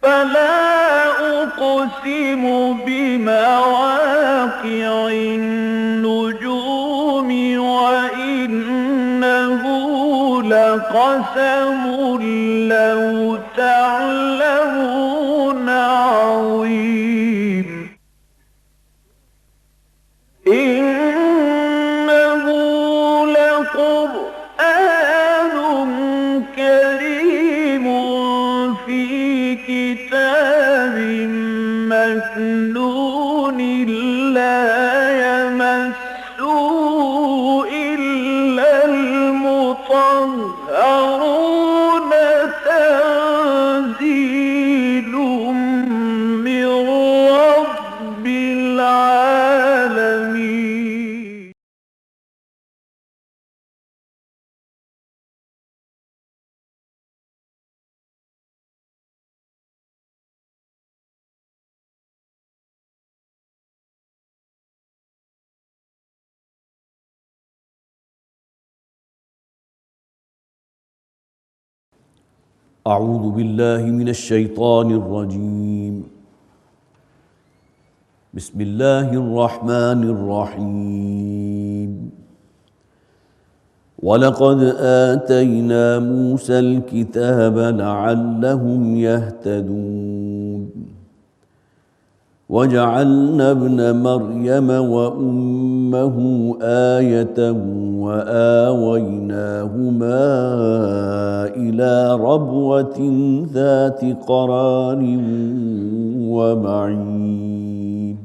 فلا أقسم بمواقع النجوم وإنه لقسم لو تعلمون عظيم إنه لقرآن كريم في كتاب مكنون لا يمسه إلا المطهرون تنزيل من رب العالمين. أعوذ بالله من الشيطان الرجيم. بسم الله الرحمن الرحيم. ولقد آتينا موسى الكتاب لعلهم يهتدون وجعلنا ابن مريم وأمه آية وآويناهما إلى ربوة ذات قرار ومعين.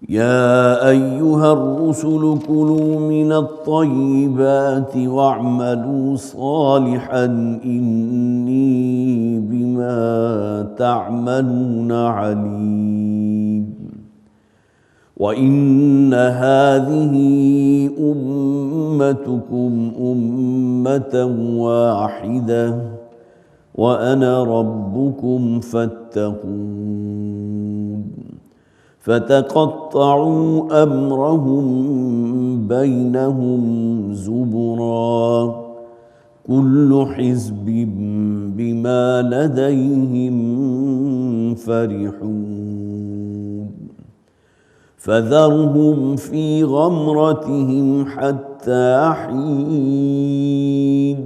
يا أيها الرسل كلوا من الطيبات واعملوا صالحا إني بما تعملون عليم. وإن هذه أمتكم أمة واحدة وأنا ربكم فاتقون. فتقطعوا أمرهم بينهم زبرا كل حزب بما لديهم فرحون. فذرهم في غمرتهم حتى حين.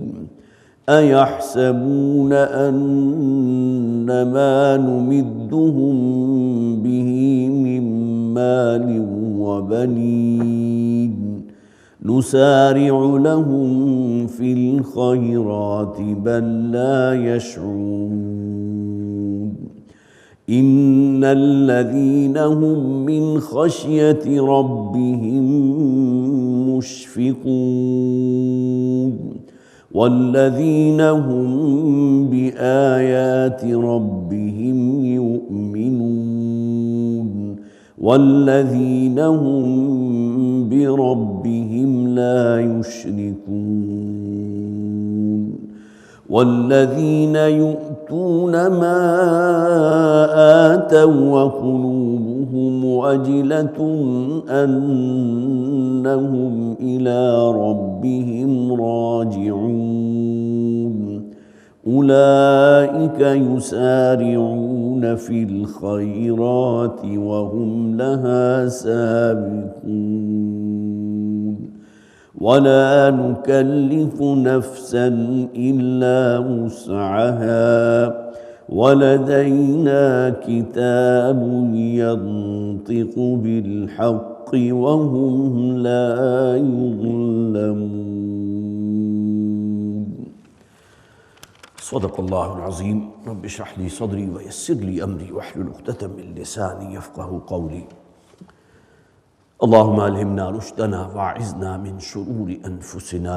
أيحسبون أن ما نمدهم به من مال وبنين نسارع لهم في الخيرات بل لا يشعرون. إن الذين هم من خشية ربهم مشفقون والذين هم بآيات ربهم يؤمنون والذين هم بربهم لا يشركون. والذين يؤتون ما آتوا وقلوبهم وجلة أنهم إلى ربهم راجعون أولئك يسارعون في الخيرات وهم لها سابقون. ولا نكلف نفسا إلا وسعها ولدينا كتاب ينطق بالحق وهم لا يظلمون. صدق الله العظيم. رب اشرح لي صدري ويسر لي أمري واحلل عقدة من لساني يفقهوا قولي. اللهم ألهمنا رشدنا واعذنا من شرور أنفسنا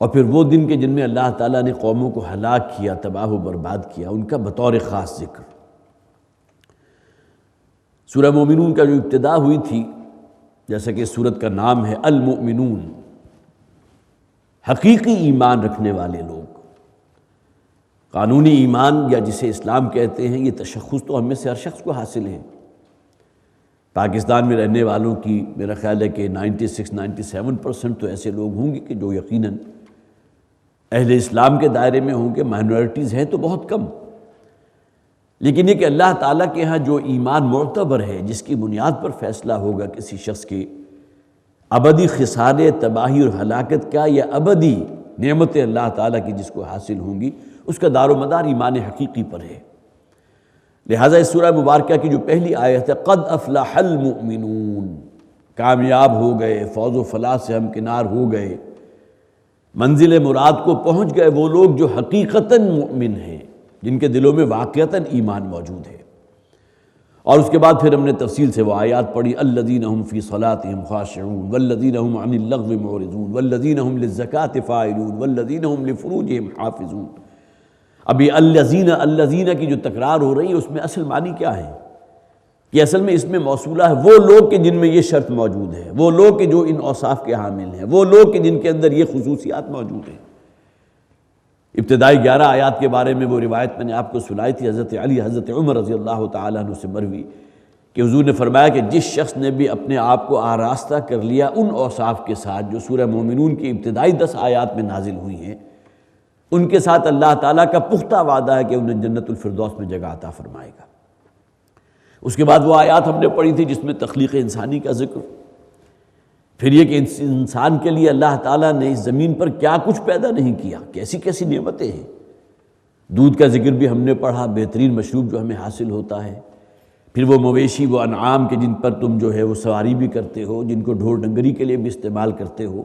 اور پھر وہ دن کے جن میں اللہ تعالیٰ نے قوموں کو ہلاک کیا، تباہ و برباد کیا، ان کا بطور خاص ذکر۔ سورہ مومنون کا جو ابتدا ہوئی تھی، جیسا کہ اس سورت کا نام ہے المؤمنون، حقیقی ایمان رکھنے والے لوگ۔ قانونی ایمان یا جسے اسلام کہتے ہیں، یہ تشخص تو ہم میں سے ہر شخص کو حاصل ہے۔ پاکستان میں رہنے والوں کی میرا خیال ہے کہ 96-97% تو ایسے لوگ ہوں گے کہ جو یقیناً اہل اسلام کے دائرے میں ہوں گے، مائنورٹیز ہیں تو بہت کم۔ لیکن یہ کہ اللہ تعالیٰ کے ہاں جو ایمان معتبر ہے، جس کی بنیاد پر فیصلہ ہوگا کسی شخص کے ابدی خسارے، تباہی اور ہلاکت کا، یا ابدی نعمت اللہ تعالیٰ کی جس کو حاصل ہوں گی، اس کا دار و مدار ایمان حقیقی پر ہے۔ لہٰذا اس سورہ مبارکہ کی جو پہلی آیت ہے، قد افلح المؤمنون، کامیاب ہو گئے، فوز و فلاح سے ہمکنار ہو گئے، منزل مراد کو پہنچ گئے وہ لوگ جو حقیقتاً مؤمن ہیں، جن کے دلوں میں واقعتاً ایمان موجود ہے۔ اور اس کے بعد پھر ہم نے تفصیل سے وہ آیات پڑھی، الذین هم فی صلاتهم خاشعون والذین هم عن اللغو معرضون والذین هم للزکاة فاعلون والذین هم لفروجهم حافظون۔ ابھی الذین کی جو تکرار ہو رہی ہے، اس میں اصل معنی کیا ہے کہ اصل میں اس میں موصولہ ہے وہ لوگ کہ جن میں یہ شرط موجود ہے، وہ لوگ کہ جو ان اوصاف کے حامل ہیں، وہ لوگ کہ جن کے اندر یہ خصوصیات موجود ہیں۔ ابتدائی 11 آیات کے بارے میں وہ روایت میں نے آپ کو سنائی تھی، حضرت علی حضرت عمر رضی اللہ تعالیٰ عنہ سے مروی، کہ حضور نے فرمایا کہ جس شخص نے بھی اپنے آپ کو آراستہ کر لیا ان اوصاف کے ساتھ جو سورہ مومنون کی ابتدائی 10 آیات میں نازل ہوئی ہیں، ان کے ساتھ اللہ تعالیٰ کا پختہ وعدہ ہے کہ انہیں جنت الفردوس میں جگہ عطا فرمائے گا۔ اس کے بعد وہ آیات ہم نے پڑھی تھی جس میں تخلیق انسانی کا ذکر، پھر یہ کہ انسان کے لیے اللہ تعالیٰ نے اس زمین پر کیا کچھ پیدا نہیں کیا، کیسی کیسی نعمتیں ہیں۔ دودھ کا ذکر بھی ہم نے پڑھا، بہترین مشروب جو ہمیں حاصل ہوتا ہے، پھر وہ مویشی، وہ انعام کے جن پر تم جو ہے وہ سواری بھی کرتے ہو، جن کو ڈھور ڈنگری کے لیے بھی استعمال کرتے ہو،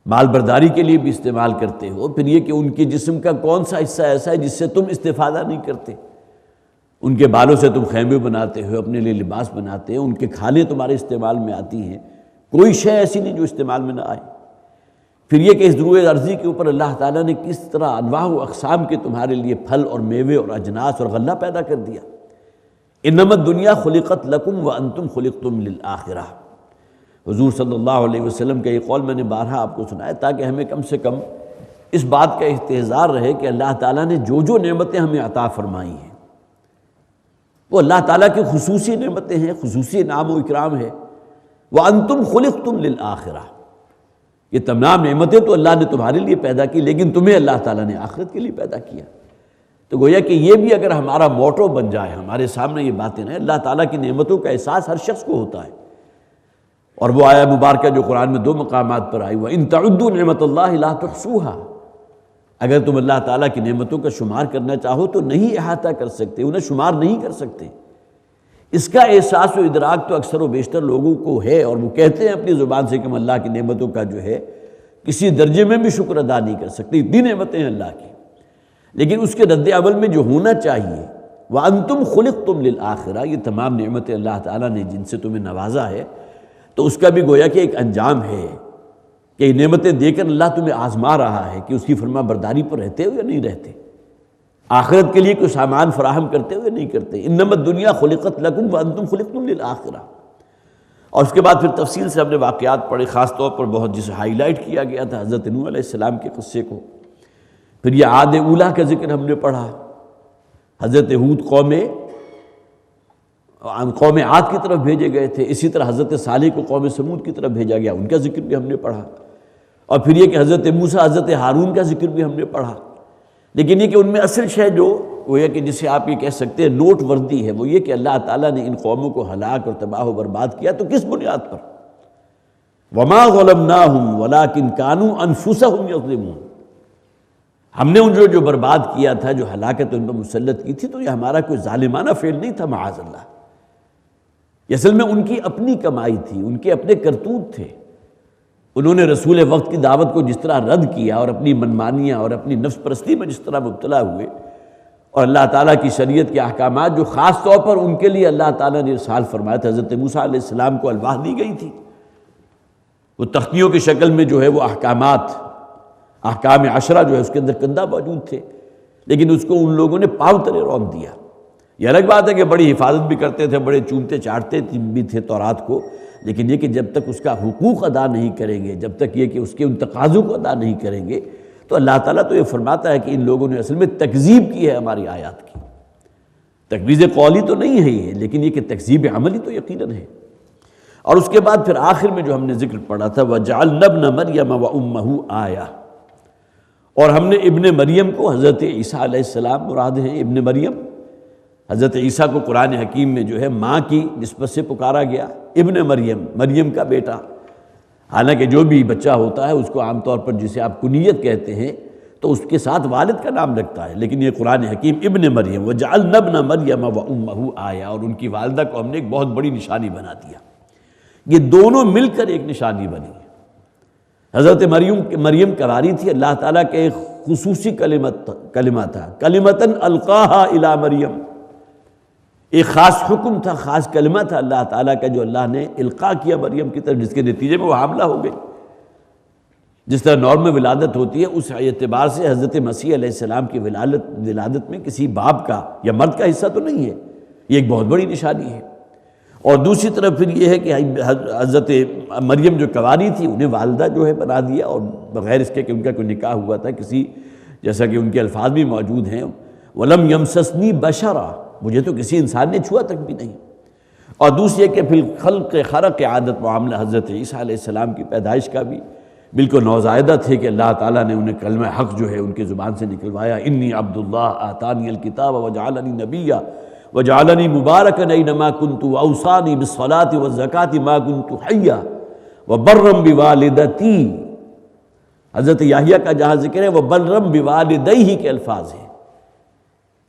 مال برداری کے لیے بھی استعمال کرتے ہو، پھر یہ کہ ان کے جسم کا کون سا حصہ ایسا ہے جس سے تم استفادہ نہیں کرتے۔ ان کے بالوں سے تم خیمے بناتے ہو، اپنے لیے لباس بناتے ہو، ان کے کھالیں تمہارے استعمال میں آتی ہیں، کوئی شے ایسی نہیں جو استعمال میں نہ آئے۔ پھر یہ کہ اس دروع ارضی کے اوپر اللہ تعالیٰ نے کس طرح انواع و اقسام کے تمہارے لیے پھل اور میوے اور اجناس اور غلہ پیدا کر دیا۔ انما الدنیا خلقت لکم وانتم خلقتم للآخرہ۔ حضور صلی اللہ علیہ وسلم کا یہ قول میں نے بارہا آپ کو سنایا تاکہ ہمیں کم سے کم اس بات کا احتضار رہے کہ اللہ تعالیٰ نے جو جو نعمتیں ہمیں عطا فرمائی ہیں وہ اللہ تعالیٰ کی خصوصی نعمتیں ہیں، خصوصی انعام و اکرام ہے۔ وَأَنْتُمْ خُلِقْتُمْ لِلْآخِرَةِ، یہ تمام نعمتیں تو اللہ نے تمہارے لیے پیدا کی، لیکن تمہیں اللہ تعالیٰ نے آخرت کے لیے پیدا کیا۔ تو گویا کہ یہ بھی اگر ہمارا موٹو بن جائے، ہمارے سامنے یہ باتیں ہیں، اللہ تعالیٰ کی نعمتوں کا احساس ہر شخص کو ہوتا ہے۔ اور وہ آیہ مبارکہ جو قرآن میں 2 مقامات پر آئی، وَإِن تَعُدُّوا نِعْمَتَ اللَّهِ لَا تُحْصُوهَا، اگر تم اللہ تعالیٰ کی نعمتوں کا شمار کرنا چاہو تو نہیں احاطہ کر سکتے، انہیں شمار نہیں کر سکتے۔ اس کا احساس و ادراک تو اکثر و بیشتر لوگوں کو ہے، اور وہ کہتے ہیں اپنی زبان سے کہ ہم اللہ کی نعمتوں کا جو ہے کسی درجے میں بھی شکر ادا نہیں کر سکتے، اتنی نعمتیں ہیں اللہ کی۔ لیکن اس کے رد عمل میں جو ہونا چاہیے، وَأَنْتُمْ خُلِقْتُمْ لِلْآخِرَةِ، یہ تمام نعمتیں اللہ تعالیٰ نے جن سے تمہیں نوازا ہے، تو اس کا بھی گویا کہ ایک انجام ہے کہ یہ نعمتیں دے کر اللہ تمہیں آزما رہا ہے کہ اس کی فرما برداری پر رہتے ہو یا نہیں رہتے، آخرت کے لیے کوئی سامان فراہم کرتے ہو یا نہیں کرتے۔ انما الدنیا خلقت لکم وانتم خلقتم للآخرہ۔ اور اس کے بعد پھر تفصیل سے ہم نے واقعات پڑھے، خاص طور پر بہت جسے ہائی لائٹ کیا گیا تھا حضرت نوح علیہ السلام کے قصے کو۔ پھر یہ عاد اولیٰ کا ذکر ہم نے پڑھا، حضرت ہود قوم عاد کی طرف بھیجے گئے تھے، اسی طرح حضرت صالح کو قوم سمود کی طرف بھیجا گیا، ان کا ذکر بھی ہم نے پڑھا۔ اور پھر یہ کہ حضرت موسیٰ حضرت ہارون کا ذکر بھی ہم نے پڑھا۔ لیکن یہ کہ ان میں اصل شے جو وہ یہ کہ جسے آپ یہ کہہ سکتے ہیں نوٹ وردی ہے، وہ یہ کہ اللہ تعالیٰ نے ان قوموں کو ہلاک اور تباہ و برباد کیا تو کس بنیاد پر؟ وَمَا ظَلَمْنَاهُمْ وَلَٰكِنْ كَانُوا أَنفُسَهُمْ يَظْلِمُونَ، ہم نے ان جو برباد کیا تھا، جو ہلاکت ان پر مسلط کی تھی، تو یہ ہمارا کوئی ظالمانہ فعل نہیں تھا، معاذ اللہ، یہ اصل میں ان کی اپنی کمائی تھی، ان کے اپنے کرتوت تھے۔ انہوں نے رسول وقت کی دعوت کو جس طرح رد کیا اور اپنی منمانیاں اور اپنی نفس پرستی میں جس طرح مبتلا ہوئے، اور اللہ تعالیٰ کی شریعت کے احکامات جو خاص طور پر ان کے لیے اللہ تعالیٰ نے ارسال فرمایا تھا، حضرت موسیٰ علیہ السلام کو الواح دی گئی تھی، وہ تختیوں کی شکل میں جو ہے وہ احکامات احکام عشرہ جو ہے اس کے اندر کندہ موجود تھے، لیکن اس کو ان لوگوں نے پاؤں تلے رون دیا۔ یہ الگ بات ہے کہ بڑی حفاظت بھی کرتے تھے، بڑے چومتے چاٹتے بھی تھے تورات کو، لیکن یہ کہ جب تک اس کا حقوق ادا نہیں کریں گے، جب تک یہ کہ اس کے ان تقاضوں کو ادا نہیں کریں گے، تو اللہ تعالیٰ تو یہ فرماتا ہے کہ ان لوگوں نے اصل میں تکذیب کی ہے ہماری آیات کی۔ تکذیب قولی تو نہیں ہے یہ، لیکن یہ کہ تکذیب عملی تو یقیناً ہے۔ اور اس کے بعد پھر آخر میں جو ہم نے ذکر پڑھا تھا وَجَعَلْنَا ابْنَ مَرْيَمَ وَأُمَّهُ آیَةً، اور ہم نے ابن مریم کو، حضرت عیسیٰ علیہ السلام مراد ہیں ابن مریم، حضرت عیسیٰ کو قرآن حکیم میں جو ہے ماں کی نسبت سے پکارا گیا، ابن مریم، مریم کا بیٹا۔ حالانکہ جو بھی بچہ ہوتا ہے اس کو عام طور پر جسے آپ کنیت کہتے ہیں تو اس کے ساتھ والد کا نام لگتا ہے، لیکن یہ قرآن حکیم ابن مریم وَجَعَلْنَا ابْنَ مَرْيَمَ وَأُمَّهُ آیَةً، اور ان کی والدہ کو ہم نے ایک بہت بڑی نشانی بنا دیا۔ یہ دونوں مل کر ایک نشانی بنی۔ حضرت مریم کنواری تھی، اللہ تعالیٰ کا ایک خصوصی کلمہ تھا، کلمۃً القاہا الی مریم، ایک خاص حکم تھا، خاص کلمہ تھا اللہ تعالیٰ کا جو اللہ نے القاء کیا مریم کی طرف، جس کے نتیجے میں وہ حاملہ ہو گئی۔ جس طرح نورم ولادت ہوتی ہے، اس اعتبار سے حضرت مسیح علیہ السلام کی ولادت میں کسی باپ کا یا مرد کا حصہ تو نہیں ہے، یہ ایک بہت بڑی نشانی ہے۔ اور دوسری طرف پھر یہ ہے کہ حضرت مریم جو کنواری تھی انہیں والدہ جو ہے بنا دیا، اور بغیر اس کے کہ ان کا کوئی نکاح ہوا تھا کسی، جیسا کہ ان کے الفاظ بھی موجود ہیں وَلَمْ يَمْسَسْنِي بَشَرًا، مجھے تو کسی انسان نے چھوا تک بھی نہیں۔ اور دوسری ہے کہ پھر خرق عادت معاملہ حضرت عیسیٰ علیہ السلام کی پیدائش کا بھی بالکل نوزائیدہ تھے کہ اللہ تعالیٰ نے انہیں کلمہ حق جو ہے ان کی زبان سے نکلوایا، انی عبد اللہ آتانی الکتاب وجعلنی نبیا وجعلنی مبارکا اینما کنت واوصانی بالصلاۃ والزکاۃ ما کنت حیا وبرا بوالدتی۔ حضرت یحییٰ کا جہاں ذکر ہے وہ برم بوالدیہ کے الفاظ ہیں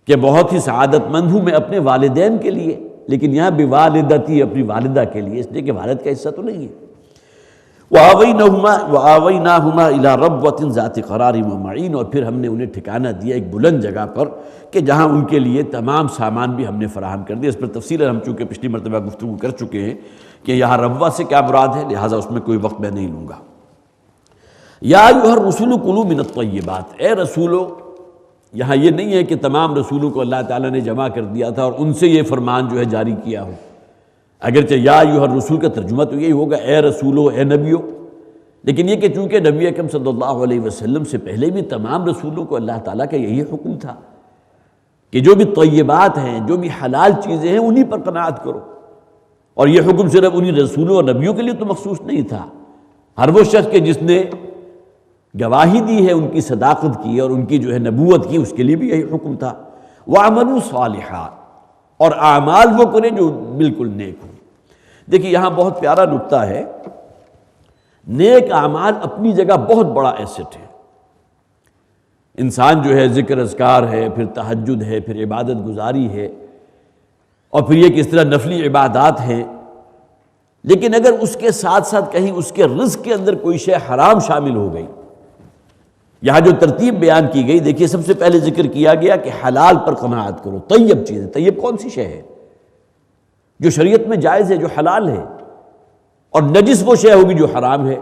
کہ بہت ہی سعادت مند ہوں میں اپنے والدین کے لیے، لیکن یہاں بوالدتی اپنی والدہ کے لیے، اس لیے کہ والد کا حصہ تو نہیں ہے۔ وَآوَيْنَاهُمَا إِلَىٰ رَبْوَةٍ ذَاتِ قَرَارٍ وَمَعِينٍ، اور پھر ہم نے انہیں ٹھکانہ دیا ایک بلند جگہ پر کہ جہاں ان کے لیے تمام سامان بھی ہم نے فراہم کر دیا۔ اس پر تفصیل ہم چونکہ پچھلی مرتبہ گفتگو کر چکے ہیں کہ یہاں ربوہ سے کیا مراد ہے، لہٰذا اس میں کوئی وقت میں نہیں لوں گا۔ یا ایھا الرسول کلوا من الطیبات، اے رسولو، یہاں یہ نہیں ہے کہ تمام رسولوں کو اللہ تعالیٰ نے جمع کر دیا تھا اور ان سے یہ فرمان جو ہے جاری کیا ہو، اگرچہ یا ایھا الرسول کا ترجمہ تو یہی ہوگا اے رسولو، اے نبیو، لیکن یہ کہ چونکہ نبی اکرم صلی اللہ علیہ وسلم سے پہلے بھی تمام رسولوں کو اللہ تعالیٰ کا یہی حکم تھا کہ جو بھی طیبات ہیں، جو بھی حلال چیزیں ہیں، انہی پر قناعت کرو۔ اور یہ حکم صرف انہی رسولوں اور نبیوں کے لیے تو مخصوص نہیں تھا، ہر وہ شخص کہ جس نے گواہی دی ہے ان کی صداقت کی اور ان کی جو ہے نبوت کی، اس کے لیے بھی یہی حکم تھا۔ وَعَمَلُوا صَالِحًا، اور اعمال وہ کریں جو بالکل نیک ہوں۔ دیکھیے یہاں بہت پیارا نکتہ ہے، نیک اعمال اپنی جگہ بہت بڑا ایسٹ ہے۔ انسان جو ہے ذکر اذکار ہے، پھر تہجد ہے، پھر عبادت گزاری ہے، اور پھر یہ کہ اس طرح نفلی عبادات ہیں، لیکن اگر اس کے ساتھ ساتھ کہیں اس کے رزق کے اندر کوئی شے حرام شامل ہو گئی، یہاں جو ترتیب بیان کی گئی، دیکھیے سب سے پہلے ذکر کیا گیا کہ حلال پر قناعت کرو، طیب چیز ہے۔ طیب کون سی شے ہے؟ جو شریعت میں جائز ہے، جو حلال ہے، اور نجس وہ شے ہوگی جو حرام ہے۔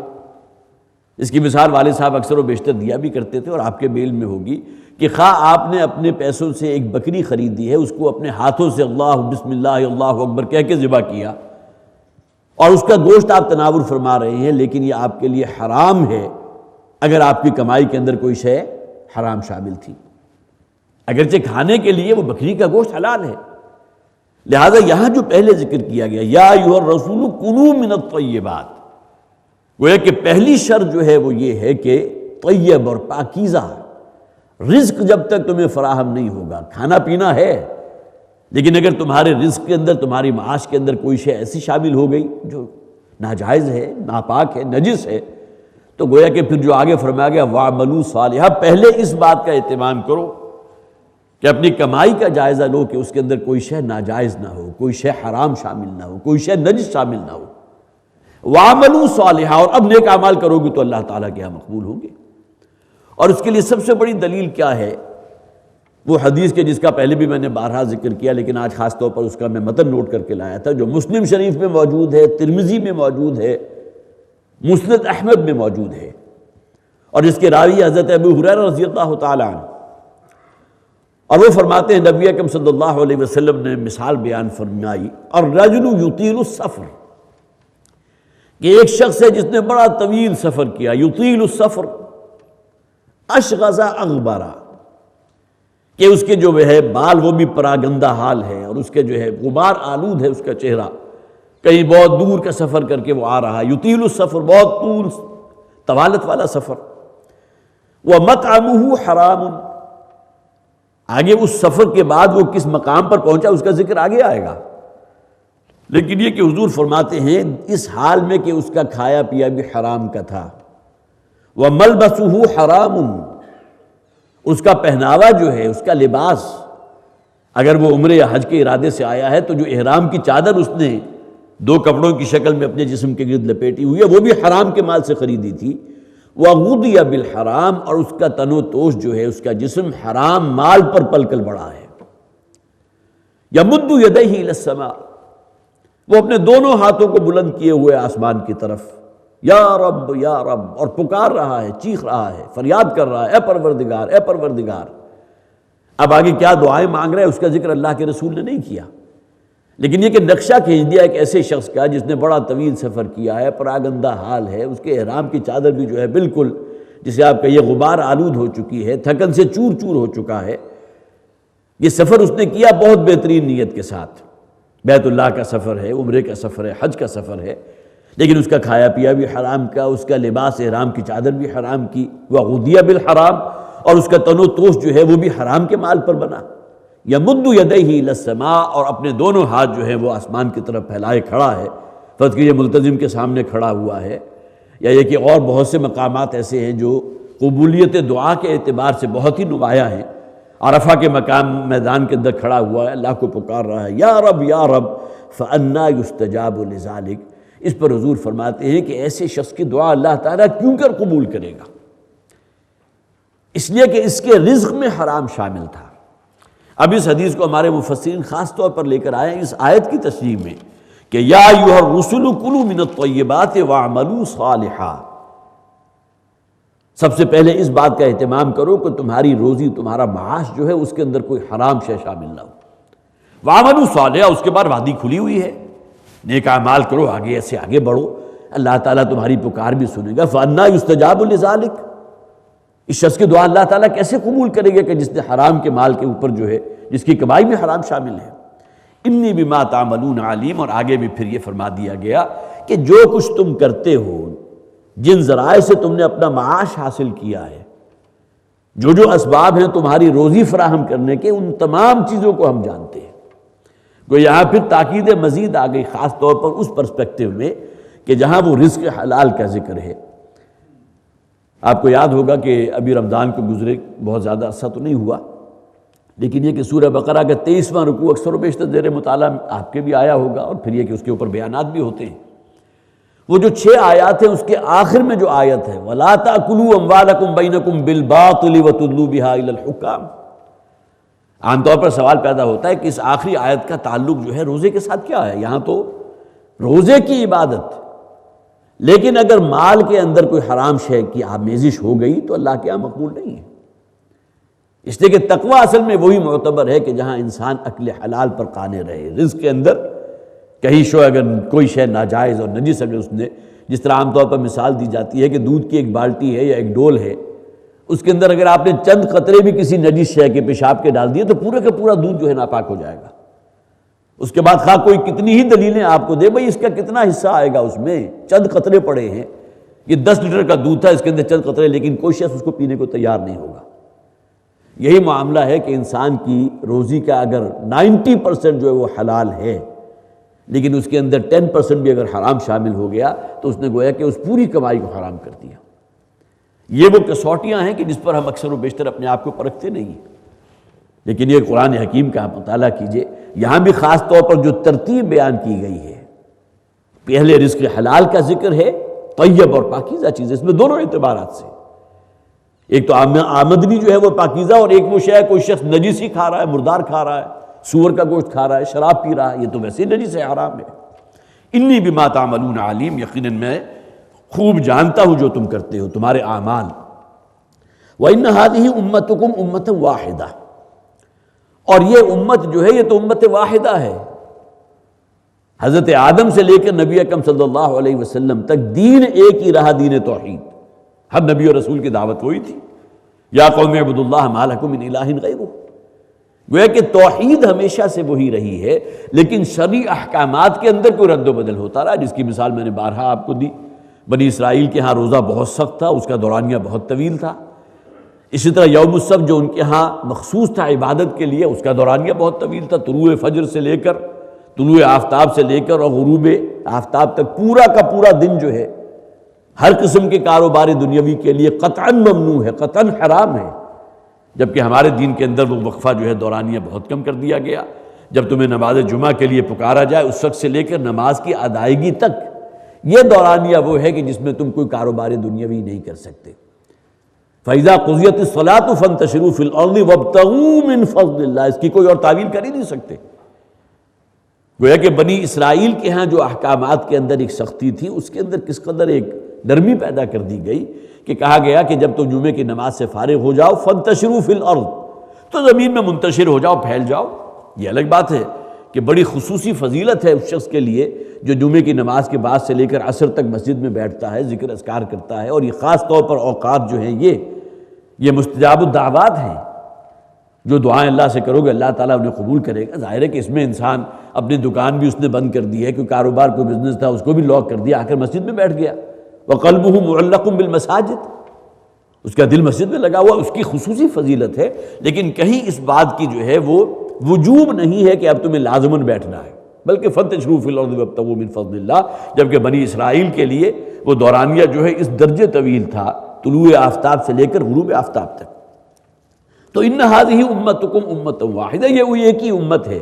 اس کی مثال والد صاحب اکثر و بیشتر دیا بھی کرتے تھے، اور آپ کے بیل میں ہوگی کہ خواہ آپ نے اپنے پیسوں سے ایک بکری خریدی ہے، اس کو اپنے ہاتھوں سے اللہ بسم اللہ اللہ اکبر کہہ کے ذبح کیا، اور اس کا گوشت آپ تناول فرما رہے ہیں، لیکن یہ آپ کے لیے حرام ہے اگر آپ کی کمائی کے اندر کوئی شے حرام شامل تھی، اگرچہ کھانے کے لیے وہ بکری کا گوشت حلال ہے۔ لہذا یہاں جو پہلے ذکر کیا گیا یا ایھا الرسول کلوا من الطیبات، گویا کہ پہلی شرط جو ہے وہ یہ ہے کہ طیب اور پاکیزہ رزق جب تک تمہیں فراہم نہیں ہوگا، کھانا پینا ہے، لیکن اگر تمہارے رزق کے اندر، تمہاری معاش کے اندر کوئی شے ایسی شامل ہو گئی جو ناجائز ہے، ناپاک ہے، نجس ہے، تو گویا کہ پھر جو آگے فرمایا گیا وَعْمَلُوا صَالِحًا، پہلے اس بات کا اہتمام کرو کہ اپنی کمائی کا جائزہ لو کہ اس کے اندر کوئی شے ناجائز نہ ہو، کوئی شے حرام شامل نہ ہو، کوئی شے نجس شامل نہ ہو۔ وَعْمَلُوا صَالِحًا، اور اب نیک اعمال کرو گے تو اللہ تعالیٰ کے یہاں مقبول ہوں گے۔ اور اس کے لیے سب سے بڑی دلیل کیا ہے؟ وہ حدیث کے جس کا پہلے بھی میں نے بارہا ذکر کیا، لیکن آج خاص طور پر اس کا میں متن نوٹ کر کے لایا تھا، جو مسلم شریف میں موجود ہے، ترمذی میں موجود ہے، مسند احمد میں موجود ہے۔ اور جس کے راوی حضرت ابو ہریرہ رضی اللہ تعالیٰ عنہ، اور وہ فرماتے ہیں نبی اکرم صلی اللہ علیہ وسلم نے مثال بیان فرمائی، الرجل یطیل السفر، کہ ایک شخص ہے جس نے بڑا طویل سفر کیا، یطیل السفر اشغث اغبرا، کہ اس کے جو ہے بال وہ بھی پراگندہ حال ہے، اور اس کے جو ہے غبار آلود ہے اس کا چہرہ، کہیں بہت دور کا سفر کر کے وہ آ رہا ہے، یطیل السفر، بہت طول طوالت والا سفر، وَمَطْعَمُهُ حَرَامٌ، آگے اس سفر کے بعد وہ کس مقام پر پہنچا اس کا ذکر آگے آئے گا، لیکن یہ کہ حضور فرماتے ہیں اس حال میں کہ اس کا کھایا پیا بھی حرام کا تھا، وَمَلْبَسُهُ حَرَامٌ، اس کا پہناوا جو ہے، اس کا لباس، اگر وہ عمرے یا حج کے ارادے سے آیا ہے تو جو احرام کی چادر اس نے دو کپڑوں کی شکل میں اپنے جسم کے گرد لپیٹی ہوئی ہے وہ بھی حرام کے مال سے خریدی تھی، وَغُذِيَ بِالْحَرَام، اور اس کا تن و توش جو ہے، اس کا جسم حرام مال پر پل کر بڑھا ہے، يَمُدُّ يَدَيْهِ إِلَى السَّمَاءِ، وہ اپنے دونوں ہاتھوں کو بلند کیے ہوئے آسمان کی طرف، یا رب یا رب، اور پکار رہا ہے، چیخ رہا ہے، فریاد کر رہا ہے، اے پروردگار اے پروردگار۔ اب آگے کیا دعائیں مانگ رہے ہیں اس کا ذکر اللہ کے رسول نے نہیں کیا، لیکن یہ کہ نقشہ کھینچ دیا ایک ایسے شخص کا جس نے بڑا طویل سفر کیا ہے، پراگندہ حال ہے، اس کے احرام کی چادر بھی جو ہے بالکل جسے آپ کہیے غبار آلود ہو چکی ہے، تھکن سے چور چور ہو چکا ہے۔ یہ سفر اس نے کیا بہت بہترین نیت کے ساتھ، بیت اللہ کا سفر ہے، عمرے کا سفر ہے، حج کا سفر ہے، لیکن اس کا کھایا پیا بھی حرام کا، اس کا لباس احرام کی چادر بھی حرام کی، وَغُذِيَ بِالْحَرَام، اور اس کا تن و توش جو ہے وہ بھی حرام کے مال پر بنا، يَمُدُّ يَدَيْهِ إِلَى السَّمَاءِ، اور اپنے دونوں ہاتھ جو ہے وہ آسمان کی طرف پھیلائے کھڑا ہے، فرض کیجیے ملتزم کے سامنے کھڑا ہوا ہے، یا یہ کہ اور بہت سے مقامات ایسے ہیں جو قبولیت دعا کے اعتبار سے بہت ہی نمایاں ہیں، عرفہ کے مقام میدان کے اندر کھڑا ہوا ہے، اللہ کو پکار رہا ہے، یا رب فَأَنَّىٰ يُسْتَجَابُ لِذَٰلِكَ، اس پر حضور فرماتے ہیں کہ ایسے شخص کی دعا اللہ تعالیٰ کیوں کر قبول کرے گا؟ اس لیے کہ اس کے رزق میں حرام شامل تھا۔ اب اس حدیث کو ہمارے مفسرین خاص طور پر لے کر آئے ہیں اس آیت کی تشریح میں کہ یا ایھا الرسل کلوا من الطیبات واعملوا صالحا، سب سے پہلے اس بات کا اہتمام کرو کہ تمہاری روزی، تمہارا معاش جو ہے اس کے اندر کوئی حرام شے شامل نہ ہو، واعملوا صالحا، اس کے بعد وادی کھلی ہوئی ہے، نیک اعمال کرو، آگے ایسے آگے بڑھو، اللہ تعالیٰ تمہاری پکار بھی سنے گا۔ فَأَنَّىٰ يُسْتَجَابُ لِذَٰلِكَ، اس شخص کی دعا اللہ تعالیٰ کیسے قبول کرے گا کہ جس نے حرام کے مال کے اوپر جو ہے جس کی کمائی میں حرام شامل ہے۔ انی بما تعملون علیم، اور آگے بھی پھر یہ فرما دیا گیا کہ جو کچھ تم کرتے ہو، جن ذرائع سے تم نے اپنا معاش حاصل کیا ہے، جو اسباب ہیں تمہاری روزی فراہم کرنے کے، ان تمام چیزوں کو ہم جانتے ہیں۔ تو یہاں پھر تاکید مزید آ گئی، خاص طور پر اس پرسپیکٹو میں کہ جہاں وہ رزق حلال کا ذکر ہے۔ آپ کو یاد ہوگا کہ ابھی رمضان کو گزرے بہت زیادہ عرصہ تو نہیں ہوا، لیکن یہ کہ سورہ بقرہ کا 23واں رکوع اکثر و بیشتر زیر مطالعہ آپ کے بھی آیا ہوگا، اور پھر یہ کہ اس کے اوپر بیانات بھی ہوتے ہیں۔ وہ جو 6 آیات ہیں اس کے آخر میں جو آیت ہے وَلَا تَأْكُلُوا أَمْوَالَكُمْ بَيْنَكُمْ بِالْبَاطِلِ وَتُدْلُوا بِهَا إِلَى الْحُكَّامِ، عام طور پر سوال پیدا ہوتا ہے کہ اس آخری آیت کا تعلق جو ہے روزے کے ساتھ کیا ہے؟ یہاں تو روزے کی عبادت، لیکن اگر مال کے اندر کوئی حرام شے کی آمیزش ہو گئی تو اللہ کے یہاں مقبول نہیں ہے، اس لیے کہ تقویٰ اصل میں وہی معتبر ہے کہ جہاں انسان اکل حلال پر قانع رہے، رزق کے اندر کہیں شو اگر کوئی شے ناجائز اور نجس اگر اس نے، جس طرح عام طور پر مثال دی جاتی ہے کہ دودھ کی ایک بالٹی ہے یا ایک ڈول ہے، اس کے اندر اگر آپ نے چند قطرے بھی کسی نجس شے کے پیشاب کے ڈال دیے تو پورے کا پورا دودھ جو ہے ناپاک ہو جائے گا۔ اس کے بعد خواہ کوئی کتنی ہی دلیلیں آپ کو دے، بھئی اس کا کتنا حصہ آئے گا، اس میں چند قطرے پڑے ہیں، یہ 10 لیٹر کا دودھ تھا، اس کے اندر چند قطرے، لیکن کوئی شخص اس کو پینے کو تیار نہیں ہوگا۔ یہی معاملہ ہے کہ انسان کی روزی کا اگر 90% جو ہے وہ حلال ہے، لیکن اس کے اندر 10% بھی اگر حرام شامل ہو گیا تو اس نے گویا کہ اس پوری کمائی کو حرام کر دیا۔ یہ وہ کسوٹیاں ہیں کہ جس پر ہم اکثر و بیشتر اپنے آپ کو پرکھتے نہیں ہیں، لیکن یہ قرآن حکیم کا آپ مطالعہ کیجئے، یہاں بھی خاص طور پر جو ترتیب بیان کی گئی ہے، پہلے رزق حلال کا ذکر ہے، طیب اور پاکیزہ چیز، اس میں دونوں اعتبارات سے، ایک تو آمدنی جو ہے وہ پاکیزہ، اور ایک وہ شے کوئی شخص نجس ہی کھا رہا ہے، مردار کھا رہا ہے، سور کا گوشت کھا رہا ہے، شراب پی رہا ہے، یہ تو ویسے ہی نجس ہے، حرام ہے۔ انی بما تعملون علیم، یقیناً میں خوب جانتا ہوں جو تم کرتے ہو، تمہارے اعمال، وَإِنَّ هَذِهِ أُمَّتُكُمْ أُمَّةً وَاحِدَةً، اور یہ امت جو ہے یہ تو امت واحدہ ہے۔ حضرت آدم سے لے کر نبی اکرم صلی اللہ علیہ وسلم تک دین ایک ہی رہا، دین توحید۔ ہر نبی اور رسول کی دعوت وہی تھی، یا قوم اعبدوا اللہ ما لکم من الہ غیرہ۔ گویا کہ توحید ہمیشہ سے وہی رہی ہے، لیکن شرعی احکامات کے اندر کوئی رد و بدل ہوتا رہا، جس کی مثال میں نے بارہا آپ کو دی۔ بنی اسرائیل کے ہاں روزہ بہت سخت تھا، اس کا دورانیہ بہت طویل تھا۔ اسی طرح یوم السبت جو ان کے ہاں مخصوص تھا عبادت کے لیے، اس کا دورانیہ بہت طویل تھا، طلوع فجر سے لے کر، طلوع آفتاب سے لے کر اور غروب آفتاب تک پورا کا پورا دن جو ہے ہر قسم کے کاروبار دنیاوی کے لیے قطعاً ممنوع ہے، قطعاً حرام ہے، جبکہ ہمارے دین کے اندر وہ وقفہ جو ہے دورانیہ بہت کم کر دیا گیا۔ جب تمہیں نماز جمعہ کے لیے پکارا جائے، اس وقت سے لے کر نماز کی ادائیگی تک یہ دورانیہ وہ ہے کہ جس میں تم کوئی کاروبار دنیاوی نہیں کر سکتے۔ فَإِذَا قُضِيَتِ الصَّلَاةُ فَانتَشِرُوا فِي الْأَرْضِ وَابْتَغُوا مِنْ فَضْلِ اللَّهِ، اس کی کوئی اور تعویل کر ہی نہیں سکتے۔ گویا کہ بنی اسرائیل کے ہاں جو احکامات کے اندر ایک سختی تھی، اس کے اندر کس قدر ایک نرمی پیدا کر دی گئی کہ کہا گیا کہ جب تم جمعے کی نماز سے فارغ ہو جاؤ فَانتَشِرُوا فِي الْأَرْضِ، تو زمین میں منتشر ہو جاؤ، پھیل جاؤ۔ یہ الگ بات ہے کہ بڑی خصوصی فضیلت ہے اس شخص کے لیے جو جمعے کی نماز کے بعد سے لے کر عصر تک مسجد میں بیٹھتا ہے، ذکر اذکار کرتا ہے، اور یہ خاص طور پر اوقات جو ہیں یہ مستجاب الدعوات ہیں۔ جو دعائیں اللہ سے کرو گے اللہ تعالیٰ انہیں قبول کرے گا۔ ظاہر ہے کہ اس میں انسان اپنی دکان بھی اس نے بند کر دی ہے، کوئی کاروبار کوئی بزنس تھا اس کو بھی لاک کر دیا، آ کر مسجد میں بیٹھ گیا۔ وَقَلْبُهُ مُعَلَّقٌ بِالْمَسَاجِدِ، اس کا دل مسجد میں لگا ہوا، اس کی خصوصی فضیلت ہے۔ لیکن کہیں اس بات کی جو ہے وہ وجوب نہیں ہے کہ اب تمہیں لازماً بیٹھنا ہے، بلکہ فَانتَشِرُوا فِي الْأَرْضِ وَابْتَغُوا مِنْ فَضْلِ اللَّهِ، جبکہ بنی اسرائیل کے لیے وہ دورانیہ جو ہے اس درجے طویل تھا، طلوع آفتاب سے لے کر غروب آفتاب تک۔ تو ان هذه امتکم امۃ واحدہ، یہ وہ ایک ہی امت ہے،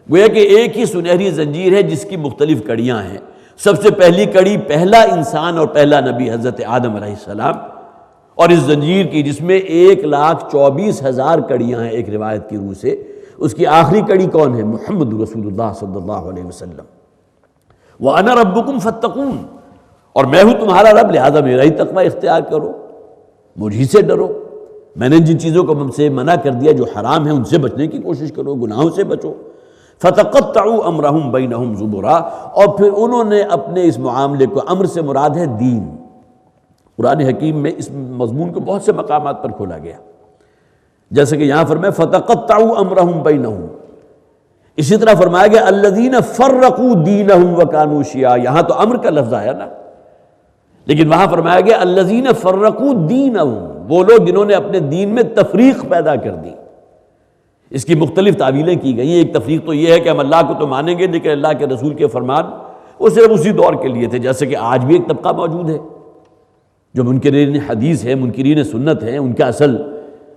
گویا کہ ایک ہی سنہری زنجیر ہے جس کی مختلف کڑیاں ہیں۔ سب سے پہلی کڑی پہلا انسان اور پہلا نبی حضرت آدم علیہ السلام، اور اس زنجیر کی جس میں 1,24,000 کڑیاں ہیں ایک روایت کی روح سے، اس کی آخری کڑی کون ہے؟ محمد رسول اللہ صلی اللہ علیہ وسلم۔ وَأَنَا رَبُّكُمْ فَاتَّقُونِ، اور میں ہوں تمہارا رب، لہذا میرا ہی تقوی اختیار کرو، مجھ ہی سے ڈرو۔ میں نے جن چیزوں کو ہم سے منع کر دیا جو حرام ہیں ان سے بچنے کی کوشش کرو، گناہوں سے بچو۔ فَتَقَطَّعُوا أَمْرَهُمْ بَيْنَهُمْ زُبُرًا، اور پھر انہوں نے اپنے اس معاملے کو، امر سے مراد ہے دین۔ قرآن حکیم میں اس مضمون کو بہت سے مقامات پر کھولا گیا، جیسے کہ یہاں فرمایا فَتَقَطَّعُوا أَمْرَهُمْ بَيْنَهُمْ، اسی طرح فرمایا گیا الَّذِينَ فَرَّقُوا دِينَهُمْ وَكَانُوا شِيَعًا، یہاں تو امر کا لفظ آیا نا، لیکن وہاں فرمایا گیا الَّذِينَ فَرَّقُوا دِينَهُمْ، وہ لوگ جنہوں نے اپنے دین میں تفریق پیدا کر دی۔ اس کی مختلف تعویلیں کی گئی ہیں۔ ایک تفریق تو یہ ہے کہ ہم اللہ کو تو مانیں گے لیکن اللہ کے رسول کے فرمان وہ صرف اسی دور کے لیے تھے، جیسے کہ آج بھی ایک طبقہ موجود ہے جو منکرین حدیث ہے، منکرین سنت ہیں، ان کا اصل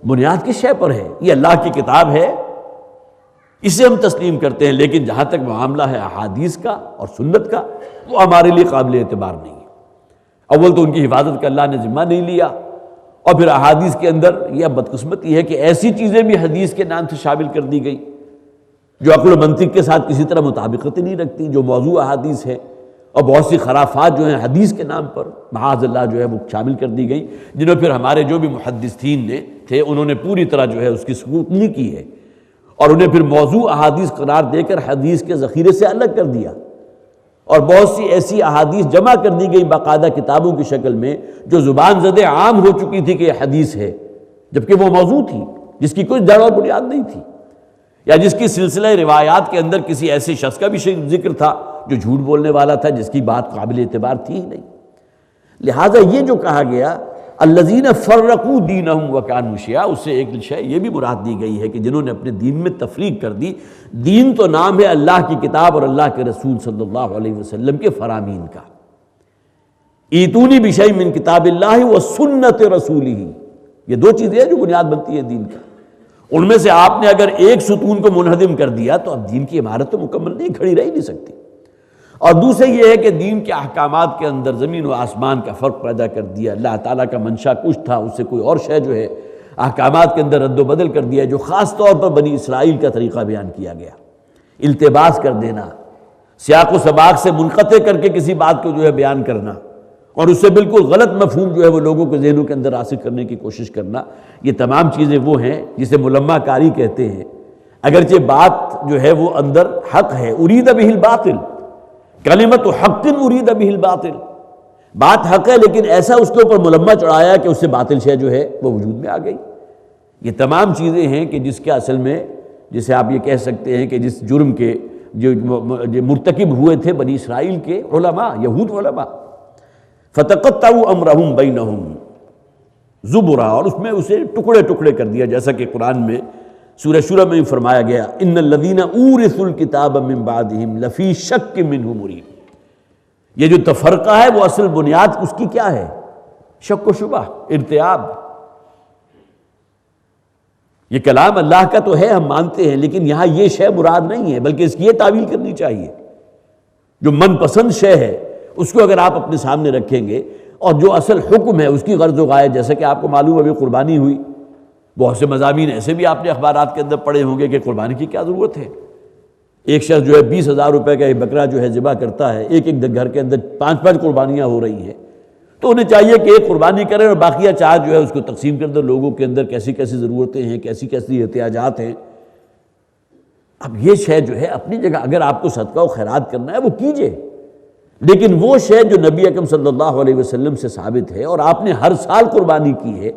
بنیاد کس شے پر ہے؟ یہ اللہ کی کتاب ہے، اسے ہم تسلیم کرتے ہیں، لیکن جہاں تک معاملہ ہے احادیث کا اور سنت کا، وہ ہمارے لیے قابل اعتبار نہیں ہے۔ اول تو ان کی حفاظت کا اللہ نے ذمہ نہیں لیا، اور پھر احادیث کے اندر یہ بدقسمتی ہے کہ ایسی چیزیں بھی حدیث کے نام سے شامل کر دی گئی جو عقل و منطق کے ساتھ کسی طرح مطابقت نہیں رکھتی، جو موضوع احادیث ہے، اور بہت سی خرافات جو ہیں حدیث کے نام پر معاذ اللہ جو ہے وہ شامل کر دی گئی، جنہوں پھر ہمارے جو بھی محدثین نے تھے انہوں نے پوری طرح جو ہے اس کی اسکروٹنی کی ہے، اور انہیں پھر موضوع احادیث قرار دے کر حدیث کے ذخیرے سے الگ کر دیا، اور بہت سی ایسی احادیث جمع کر دی گئی باقاعدہ کتابوں کی شکل میں جو زبان زدِ عام ہو چکی تھی کہ یہ حدیث ہے، جبکہ وہ موضوع تھی جس کی کوئی جڑ اور بنیاد نہیں تھی، یا جس کی سلسلہ روایات کے اندر کسی ایسے شخص کا بھی ذکر تھا جو جھوٹ بولنے والا تھا، جس کی بات قابل اعتبار تھی ہی نہیں۔ لہٰذا یہ جو کہا گیا الذین فرقوا دینہم وکانوا شیعا، اس سے ایک شے یہ بھی مراد دی گئی ہے کہ جنہوں نے اپنے دین میں تفریق کر دی۔ دین تو نام ہے اللہ کی کتاب اور اللہ کے رسول صلی اللہ علیہ وسلم کے فرامین کا۔ ایتونی بشیء من کتاب اللہ و سنت رسولہ، یہ دو چیزیں ہیں جو بنیاد بنتی ہے دین کا۔ ان میں سے آپ نے اگر ایک ستون کو منہدم کر دیا تو اب دین کی عمارت تو مکمل نہیں، کھڑی رہ ہی نہیں سکتی۔ اور دوسرے یہ ہے کہ دین کے احکامات کے اندر زمین و آسمان کا فرق پیدا کر دیا۔ اللہ تعالیٰ کا منشا کچھ تھا، اس سے کوئی اور شے جو ہے احکامات کے اندر رد و بدل کر دیا، جو خاص طور پر بنی اسرائیل کا طریقہ بیان کیا گیا، التباس کر دینا، سیاق و سباق سے منقطع کر کے کسی بات کو جو ہے بیان کرنا، اور اس سے بالکل غلط مفہوم جو ہے وہ لوگوں کے ذہنوں کے اندر راسخ کرنے کی کوشش کرنا، یہ تمام چیزیں وہ ہیں جسے ملمہ کاری کہتے ہیں۔ اگرچہ بات جو ہے وہ اندر حق ہے، ارید بہ الباطل، کلمۃ حق ارید بہ الباطل، بات حق ہے لیکن ایسا اس کے اوپر ملمہ چڑھایا کہ اس سے باطل شے جو ہے وہ وجود میں آ گئی۔ یہ تمام چیزیں ہیں کہ جس کے اصل میں، جسے آپ یہ کہہ سکتے ہیں کہ جس جرم کے جو مرتکب ہوئے تھے بنی اسرائیل کے علماء، یہود علماء، فَتَقَطَّعُوا أَمْرَهُمْ بَيْنَهُمْ زُبُرًا، اور اس میں اسے ٹکڑے ٹکڑے کر دیا، جیسا کہ قرآن میں سورہ شورى میں فرمایا گیا إِنَّ الَّذِينَ أُورِثُوا الْكِتَابَ مِن بَعْدِهِمْ لَفِي شَكٍّ مِّنْهُ مُرِيبٍ۔ یہ جو تفرقہ ہے وہ اصل بنیاد اس کی کیا ہے؟ شک و شبہ، ارتیاب۔ یہ کلام اللہ کا تو ہے، ہم مانتے ہیں، لیکن یہاں یہ شے مراد نہیں ہے، بلکہ اس کی یہ تعویل کرنی چاہیے۔ جو من پسند شے ہے اس کو اگر آپ اپنے سامنے رکھیں گے، اور جو اصل حکم ہے اس کی غرض و غایت، جیسے کہ آپ کو معلوم ابھی قربانی ہوئی، بہت سے مضامین ایسے بھی آپ نے اخبارات کے اندر پڑھے ہوں گے کہ قربانی کی کیا ضرورت ہے۔ ایک شخص جو ہے 20,000 روپے کا ایک بکرا جو ہے ذبح کرتا ہے، ایک گھر کے اندر 5 قربانیاں ہو رہی ہیں، تو انہیں چاہیے کہ ایک قربانی کریں اور باقیہ 4 جو ہے اس کو تقسیم کر دیں لوگوں کے اندر، کیسی کیسی ضرورتیں ہیں، کیسی کیسی احتیاجات ہیں۔ اب یہ شے جو ہے اپنی جگہ، اگر آپ کو صدقہ و خیرات کرنا ہے وہ کیجئے، لیکن وہ شے جو نبی اکرم صلی اللہ علیہ وسلم سے ثابت ہے اور آپ نے ہر سال قربانی کی ہے،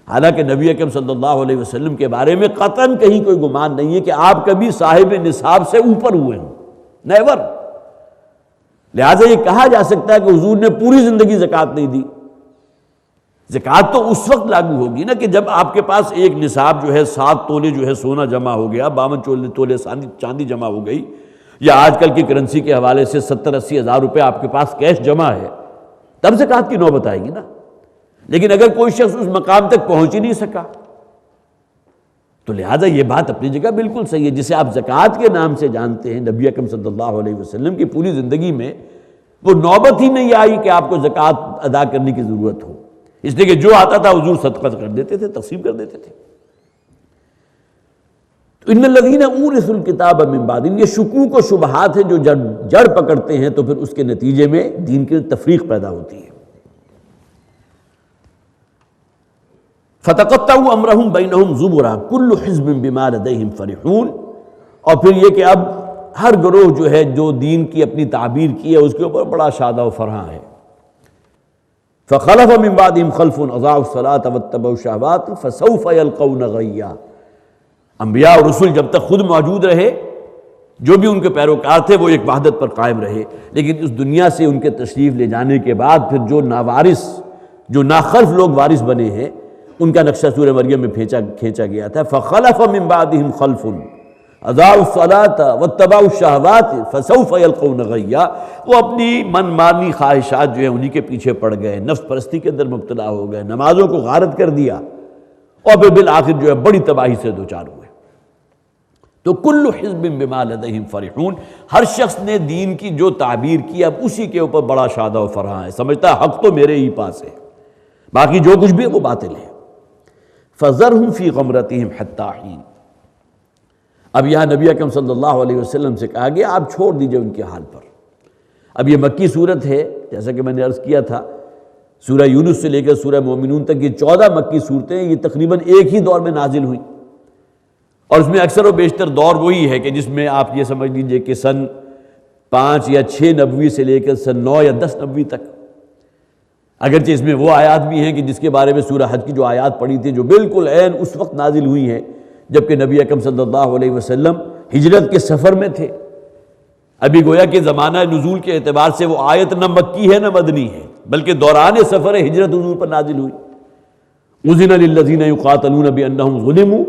حالانکہ نبی اکرم صلی اللہ علیہ وسلم کے بارے میں قطعاً کہیں کوئی گمان نہیں ہے کہ آپ کبھی صاحب نصاب سے اوپر ہوئے ہوں، نیور۔ لہٰذا یہ کہا جا سکتا ہے کہ حضور نے پوری زندگی زکوٰۃ نہیں دی۔ زکوٰۃ تو اس وقت لاگو ہوگی نا کہ جب آپ کے پاس ایک نصاب جو ہے 7 تولے جو ہے سونا جمع ہو گیا، 52 تولے چاندی جمع ہو گئی، یا آج کل کی کرنسی کے حوالے سے 70-80 ہزار روپے آپ کے پاس کیش جمع ہے، تب زکوٰۃ کی نوبت آئے گی نا۔ لیکن اگر کوئی شخص اس مقام تک پہنچ ہی نہیں سکا تو لہٰذا یہ بات اپنی جگہ بالکل صحیح ہے۔ جسے آپ زکوٰۃ کے نام سے جانتے ہیں، نبی اکرم صلی اللہ علیہ وسلم کی پوری زندگی میں وہ نوبت ہی نہیں آئی کہ آپ کو زکوٰۃ ادا کرنے کی ضرورت ہو، اس لیے کہ جو آتا تھا حضور صدقہ کر دیتے تھے، تقسیم کر دیتے تھے۔ تو ان الذین اورثوا الکتاب من بعدہم، یہ شکوک و شبہات ہیں جو جڑ پکڑتے ہیں تو پھر اس کے نتیجے میں دین کی تفریق پیدا ہوتی ہے۔ فَتَقَطَّعُوا أَمْرَهُمْ بَيْنَهُمْ زُبُرًا كُلُّ حِزْبٍ بِمَا لَدَيْهِمْ فَرِحُونَ، اور پھر یہ کہ اب ہر گروہ جو ہے جو دین کی اپنی تعبیر کی ہے اس کے اوپر بڑا شادہ و فرحاں ہے۔ فَخَلَفَ مِن بَعْدِهِمْ خَلْفٌ أَضَاعُوا الصَّلَاةَ وَاتَّبَعُوا الشَّهَوَاتِ فَسَوْفَ يَلْقَوْنَ غَيًّا۔ انبیاء اور رسول جب تک خود موجود رہے، جو بھی ان کے پیروکار تھے وہ ایک وحدت پر قائم رہے، لیکن اس دنیا سے ان کے تشریف لے جانے کے بعد پھر جو ناوارث، جو ناخلف لوگ وارث بنے ہیں، ان کا نقشہ سورہ مریم میں کھینچا گیا تھا۔ فَخَلَفَ مِن بَعْدِهِمْ خَلْفٌ أَضَاعُوا الصَّلَاةَ وَاتَّبَعُوا الشَّهَوَاتِ فَسَوْفَ يَلْقَوْنَ غَيًّا۔ وہ اپنی من مانی خواہشات جو ہیں انہی کے پیچھے پڑ گئے، نفس پرستی کے اندر مبتلا ہو گئے، نمازوں کو غارت کر دیا، اور پھر بالآخر جو ہے بڑی تباہی سے دوچار ہوئے۔ تو کل حزب بما لدیہم فرحون، ہر شخص نے دین کی جو تعبیر کی اب اسی کے اوپر بڑا شادہ و فرحاں ہے، سمجھتا ہے حق تو میرے ہی پاس ہے، باقی جو کچھ بھی ہے وہ باطل ہے۔ فَذَرْهُمْ فِي غَمْرَتِهِمْ حَتَّىٰ حِينٍ، اب یہاں نبی اکرم صلی اللہ علیہ وسلم سے کہا گیا آپ چھوڑ دیجئے ان کے حال پر۔ اب یہ مکی صورت ہے، جیسا کہ میں نے عرض کیا تھا، سورہ یونس سے لے کر سورہ مومنون تک یہ 14 مکی صورتیں یہ تقریباً ایک ہی دور میں نازل ہوئیں، اور اس میں اکثر و بیشتر دور وہی ہے کہ جس میں آپ یہ سمجھ لیجئے کہ سن 5 یا 6 نبوی سے لے کر سن 9 یا 10 نبوی تک، اگرچہ اس میں وہ آیات بھی ہیں کہ جس کے بارے میں سورہ حج کی جو آیات پڑھی تھی جو بالکل عین اس وقت نازل ہوئی ہیں جبکہ نبی اکرم صلی اللہ علیہ وسلم ہجرت کے سفر میں تھے۔ ابھی گویا کہ زمانہ نزول کے اعتبار سے وہ آیت نہ مکی ہے نہ مدنی ہے، بلکہ دوران سفر ہجرت حضور پر نازل ہوئی۔ اذن للذین یقاتلون بانہم ظلموا،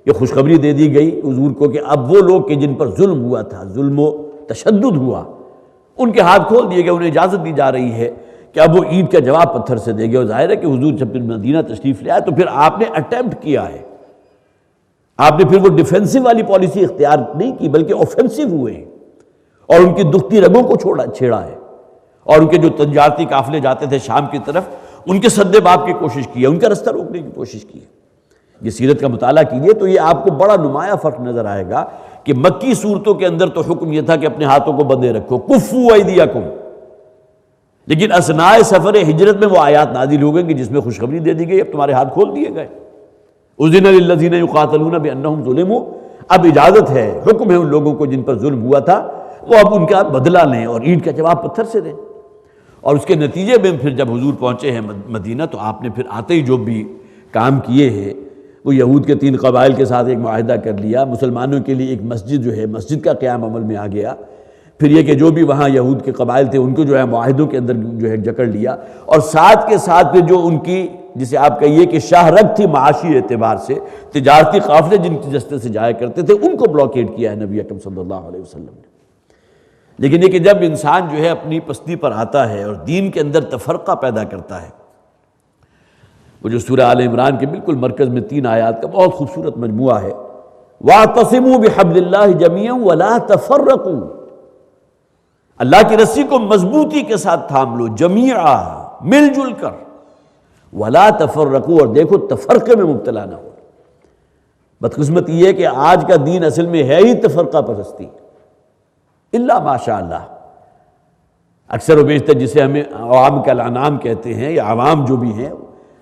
یہ خوشخبری دے دی گئی حضور کو کہ اب وہ لوگ کہ جن پر ظلم ہوا تھا، ظلم و تشدد ہوا، ان کے ہاتھ کھول دیے گئے، انہیں اجازت دی جا رہی ہے کہ اب وہ عید کا جواب پتھر سے دے گئے۔ اور ظاہر ہے کہ حضور جب پھر مدینہ تشریف لے آئے تو پھر آپ نے اٹیمپٹ کیا ہے، آپ نے پھر وہ ڈیفینسو والی پالیسی اختیار نہیں کی بلکہ اوفینسو ہوئے ہیں، اور ان کی دکھتی رگوں کو چھیڑا ہے، اور ان کے جو تجارتی قافلے جاتے تھے شام کی طرف ان کے سد باب کی کوشش کی ہے، ان کا رستہ روکنے کی کوشش کی ہے۔ یہ سیرت کا مطالعہ کیجئے تو یہ آپ کو بڑا نمایاں فرق نظر آئے گا کہ مکی صورتوں کے اندر تو حکم یہ تھا کہ اپنے ہاتھوں کو بندھے رکھو، کفو ایدیکم، لیکن اثناء سفر ہجرت میں وہ آیات نازل ہو گئیں کہ جس میں خوشخبری دے دی گئی اب تمہارے ہاتھ کھول دیے گئے. اذن للذین یقاتلون بانہم ظلموا، اب اجازت ہے، حکم ہے ان لوگوں کو جن پر ظلم ہوا تھا وہ اب ان کا بدلہ لیں اور اینٹ کا جواب پتھر سے دیں. اور اس کے نتیجے میں پھر جب حضور پہنچے ہیں مدینہ تو آپ نے پھر آتے ہی جو بھی کام کیے ہیں وہ یہود کے 3 قبائل کے ساتھ ایک معاہدہ کر لیا، مسلمانوں کے لیے ایک مسجد جو ہے مسجد کا قیام عمل میں آ گیا. پھر یہ کہ جو بھی وہاں یہود کے قبائل تھے ان کو جو ہے معاہدوں کے اندر جو ہے جکڑ لیا، اور ساتھ کے ساتھ پھر جو ان کی جسے آپ کہیے کہ شاہ رگ تھی معاشی اعتبار سے، تجارتی قافلے جن کے رستے سے جایا کرتے تھے ان کو بلاکیڈ کیا ہے نبی اکرم صلی اللہ علیہ وسلم نے. لیکن یہ کہ جب انسان جو ہے اپنی پستی پر آتا ہے اور دین کے اندر تفرقہ پیدا کرتا ہے، وہ جو سورہ آل عمران کے بالکل مرکز میں 3 آیات کا بہت خوبصورت مجموعہ ہے، وَاعْتَصِمُوا بِحَبْلِ اللَّهِ جَمِيعًا وَلَا تَفَرَّقُوا، اللہ کی رسی کو مضبوطی کے ساتھ تھام لو، جمیعا مل جل کر، وَلَا تَفَرَّقُوا، اور دیکھو تفرقے میں مبتلا نہ ہو. بدقسمت یہ ہے کہ آج کا دین اصل میں ہے ہی تفرقہ پرستی، الا ماشاء اللہ. اکثر و بیشتر جسے ہمیں عوام کا الانام کہتے ہیں یا عوام جو بھی ہیں،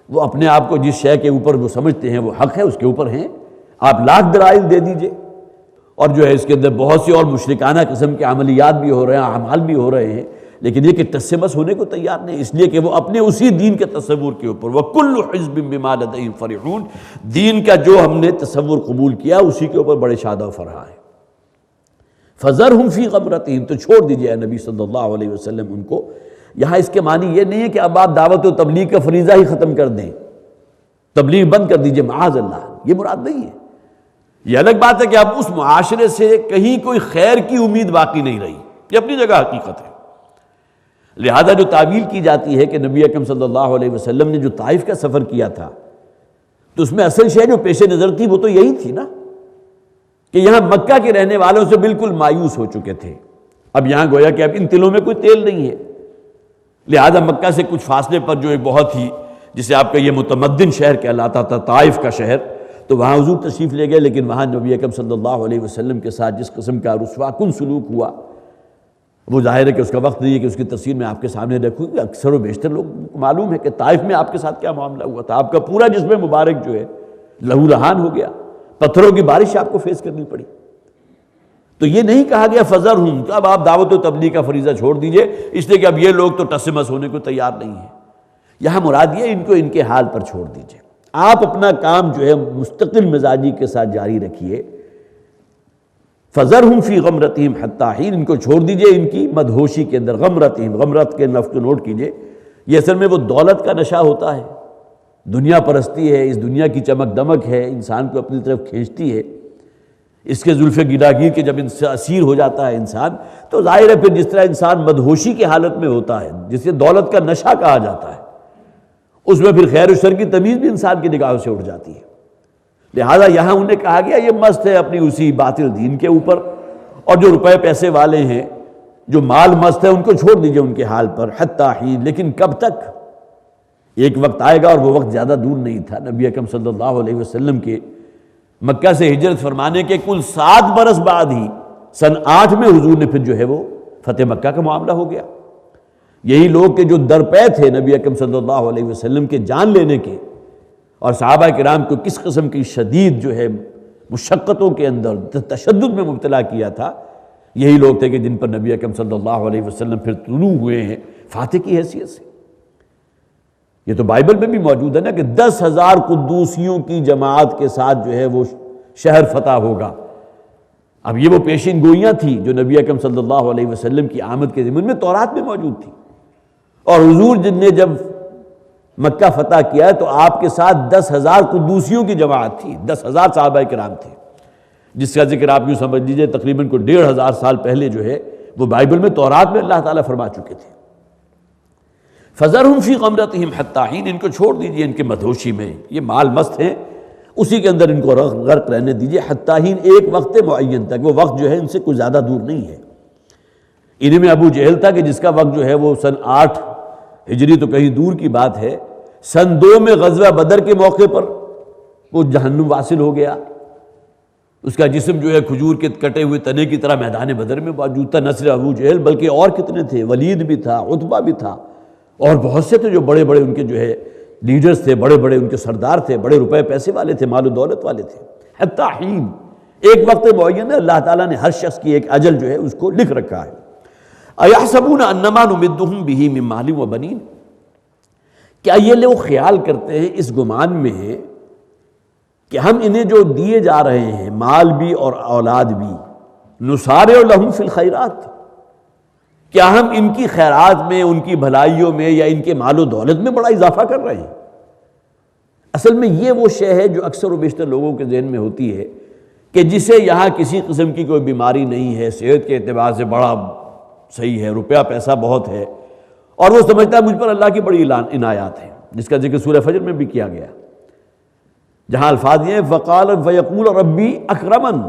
وہ اپنے آپ کو جس شے کے اوپر وہ سمجھتے ہیں وہ حق ہے اس کے اوپر ہیں. آپ لاکھ دلائل دے دیجئے، اور جو ہے اس کے اندر بہت سی اور مشرکانہ قسم کے عملیات بھی ہو رہے ہیں، اعمال بھی ہو رہے ہیں، لیکن یہ کہ ٹس سے مس ہونے کو تیار نہیں، اس لیے کہ وہ اپنے اسی دین کے تصور کے اوپر وَكُلُّ حِزْبٍ بِمَا لَدَيْهِمْ فَرِحُونَ، دین کا جو ہم نے تصور قبول کیا اسی کے اوپر بڑے شاد و فرح ہیں. فَذَرْهُمْ فِي غَمْرَتِهِمْ، تو چھوڑ دیجئے اے نبی صلی اللہ علیہ وسلم ان کو. یہاں اس کے معنی یہ نہیں ہے کہ اب آپ دعوت و تبلیغ کا فریضہ ہی ختم کر دیں، تبلیغ بند کر دیجئے، معاذ اللہ، یہ مراد نہیں ہے. یہ الگ بات ہے کہ اب اس معاشرے سے کہیں کوئی خیر کی امید باقی نہیں رہی، یہ اپنی جگہ حقیقت ہے. لہذا جو تعویل کی جاتی ہے کہ نبی اکرم صلی اللہ علیہ وسلم نے جو طائف کا سفر کیا تھا تو اس میں اصل شے جو پیش نظر تھی وہ تو یہی تھی نا کہ یہاں مکہ کے رہنے والوں سے بالکل مایوس ہو چکے تھے. اب یہاں گویا کہ اب ان تلوں میں کوئی تیل نہیں ہے، لہذا مکہ سے کچھ فاصلے پر جو ایک بہت ہی جسے آپ کا یہ متمدن شہر کہلاتا تھا طائف کا شہر، تو وہاں حضور تشریف لے گئے. لیکن وہاں نبی اکرم صلی اللہ علیہ وسلم کے ساتھ جس قسم کا رسوا کن سلوک ہوا وہ ظاہر ہے کہ اس کا وقت نہیں ہے کہ اس کی تفصیل میں آپ کے سامنے رکھوں کہ اکثر و بیشتر لوگ معلوم ہے کہ طائف میں آپ کے ساتھ کیا معاملہ ہوا تھا. آپ کا پورا جسم مبارک جو ہے لہو لہان ہو گیا، پتھروں کی بارش آپ کو فیس کرنی پڑی. تو یہ نہیں کہا گیا فذرہم، تو اب آپ دعوت و تبلیغ کا فریضہ چھوڑ دیجئے، اس لیے کہ اب یہ لوگ تو ٹس مس ہونے کو تیار نہیں ہیں. یہاں مراد یہ ان کو ان کے حال پر چھوڑ دیجئے، آپ اپنا کام جو ہے مستقل مزاجی کے ساتھ جاری رکھیے. فَذَرْهُمْ فِي غَمْرَتِهِمْ حَتَّى حِينٍ، ان کو چھوڑ دیجئے ان کی مدہوشی کے اندر. غمرتہم، غمرت کے لفظ کو نوٹ کیجئے، یہ اصل میں وہ دولت کا نشہ ہوتا ہے، دنیا پرستی ہے، اس دنیا کی چمک دمک ہے، انسان کو اپنی طرف کھینچتی ہے. اس کے زلف گراگیر کے جب اسیر ہو جاتا ہے انسان تو ظاہر ہے پھر جس طرح انسان مدہوشی کی حالت میں ہوتا ہے جسے دولت کا نشہ کہا جاتا ہے، اس میں پھر خیر و شر کی تمیز بھی انسان کی نگاہوں سے اٹھ جاتی ہے. لہذا یہاں انہیں کہا گیا یہ مست ہے اپنی اسی باطل دین کے اوپر، اور جو روپے پیسے والے ہیں جو مال مست ہے ان کو چھوڑ دیجئے ان کے حال پر. حتیٰ حین، لیکن کب تک؟ ایک وقت آئے گا اور وہ وقت زیادہ دور نہیں تھا. نبی اکرم صلی اللہ علیہ وسلم کے مکہ سے ہجرت فرمانے کے کل 7 برس بعد ہی سن 8 میں حضور نے پھر جو ہے وہ فتح مکہ کا معاملہ ہو گیا. یہی لوگ کہ جو درپے تھے نبی اکرم صلی اللہ علیہ وسلم کے جان لینے کے، اور صحابہ کرام کو کس قسم کی شدید جو ہے مشقتوں کے اندر تشدد میں مبتلا کیا تھا، یہی لوگ تھے کہ جن پر نبی اکرم صلی اللہ علیہ وسلم پھر طلوع ہوئے ہیں فاتح کی حیثیت سے. یہ تو بائبل میں بھی موجود ہے نا کہ 10,000 قدوسیوں کی جماعت کے ساتھ جو ہے وہ شہر فتح ہوگا. اب یہ وہ پیشین گوئیاں تھیں جو نبی اکرم صلی اللہ علیہ وسلم کی آمد کے ضمن میں تورات میں موجود تھی. اور حضور جن نے جب مکہ فتح کیا ہے تو آپ کے ساتھ 10,000 قدوسیوں کی جماعت تھی، 10,000 صحابہ کرام تھے، جس کا ذکر آپ یوں سمجھ لیجیے تقریباً کو 1,500 سال پہلے جو ہے وہ بائبل میں تورات میں اللہ تعالیٰ فرما چکے تھے. فَذَرْهُمْ فِي غَمْرَتِهِمْ حَتَّى حِينٍ، ان کو چھوڑ دیجئے ان کے مدہوشی میں، یہ مال مست ہیں اسی کے اندر ان کو غرق رہنے دیجئے. حَتَّى حِين، ایک وقت معین تک، وہ وقت جو ہے ان سے کوئی زیادہ دور نہیں ہے. انہیں میں ابو جہل تھا کہ جس کا وقت جو ہے وہ سن 8 ہجری تو کہیں دور کی بات ہے، سن 2 میں غزوہ بدر کے موقع پر وہ جہنم واصل ہو گیا. اس کا جسم جو ہے کھجور کے کٹے ہوئے تنے کی طرح میدان بدر میں موجود تھا. نہ صرف ابو جہل بلکہ اور کتنے تھے، ولید بھی تھا، عتبہ بھی تھا، اور بہت سے تو جو بڑے بڑے ان کے جو ہے لیڈرز تھے، بڑے بڑے ان کے سردار تھے، بڑے روپے پیسے والے تھے، مال و دولت والے تھے. حتی حین، ایک وقت معین ہے، اللہ تعالیٰ نے ہر شخص کی ایک اجل جو ہے اس کو لکھ رکھا ہے. اَيَحْسَبُونَ أَنَّمَا نُمِدُّهُم بِهِ مِن مَالٍ وَبَنِينَ، کیا یہ لوگ خیال کرتے ہیں اس گمان میں کہ ہم انہیں جو دیے جا رہے ہیں مال بھی اور اولاد بھی، نُسَارِعُ لَهُمْ فِي الْخَيْرَاتِ، کیا ہم ان کی خیرات میں، ان کی بھلائیوں میں یا ان کے مال و دولت میں بڑا اضافہ کر رہے ہیں؟ اصل میں یہ وہ شے ہے جو اکثر و بیشتر لوگوں کے ذہن میں ہوتی ہے کہ جسے یہاں کسی قسم کی کوئی بیماری نہیں ہے، صحت کے اعتبار سے بڑا صحیح ہے، روپیہ پیسہ بہت ہے، اور وہ سمجھتا ہے مجھ پر اللہ کی بڑی عنایات ہیں، جس کا ذکر سورہ فجر میں بھی کیا گیا، جہاں الفاظ یہ ہیں فَقَالَ فَيَقُولُ رَبِّي أَكْرَمَنِ.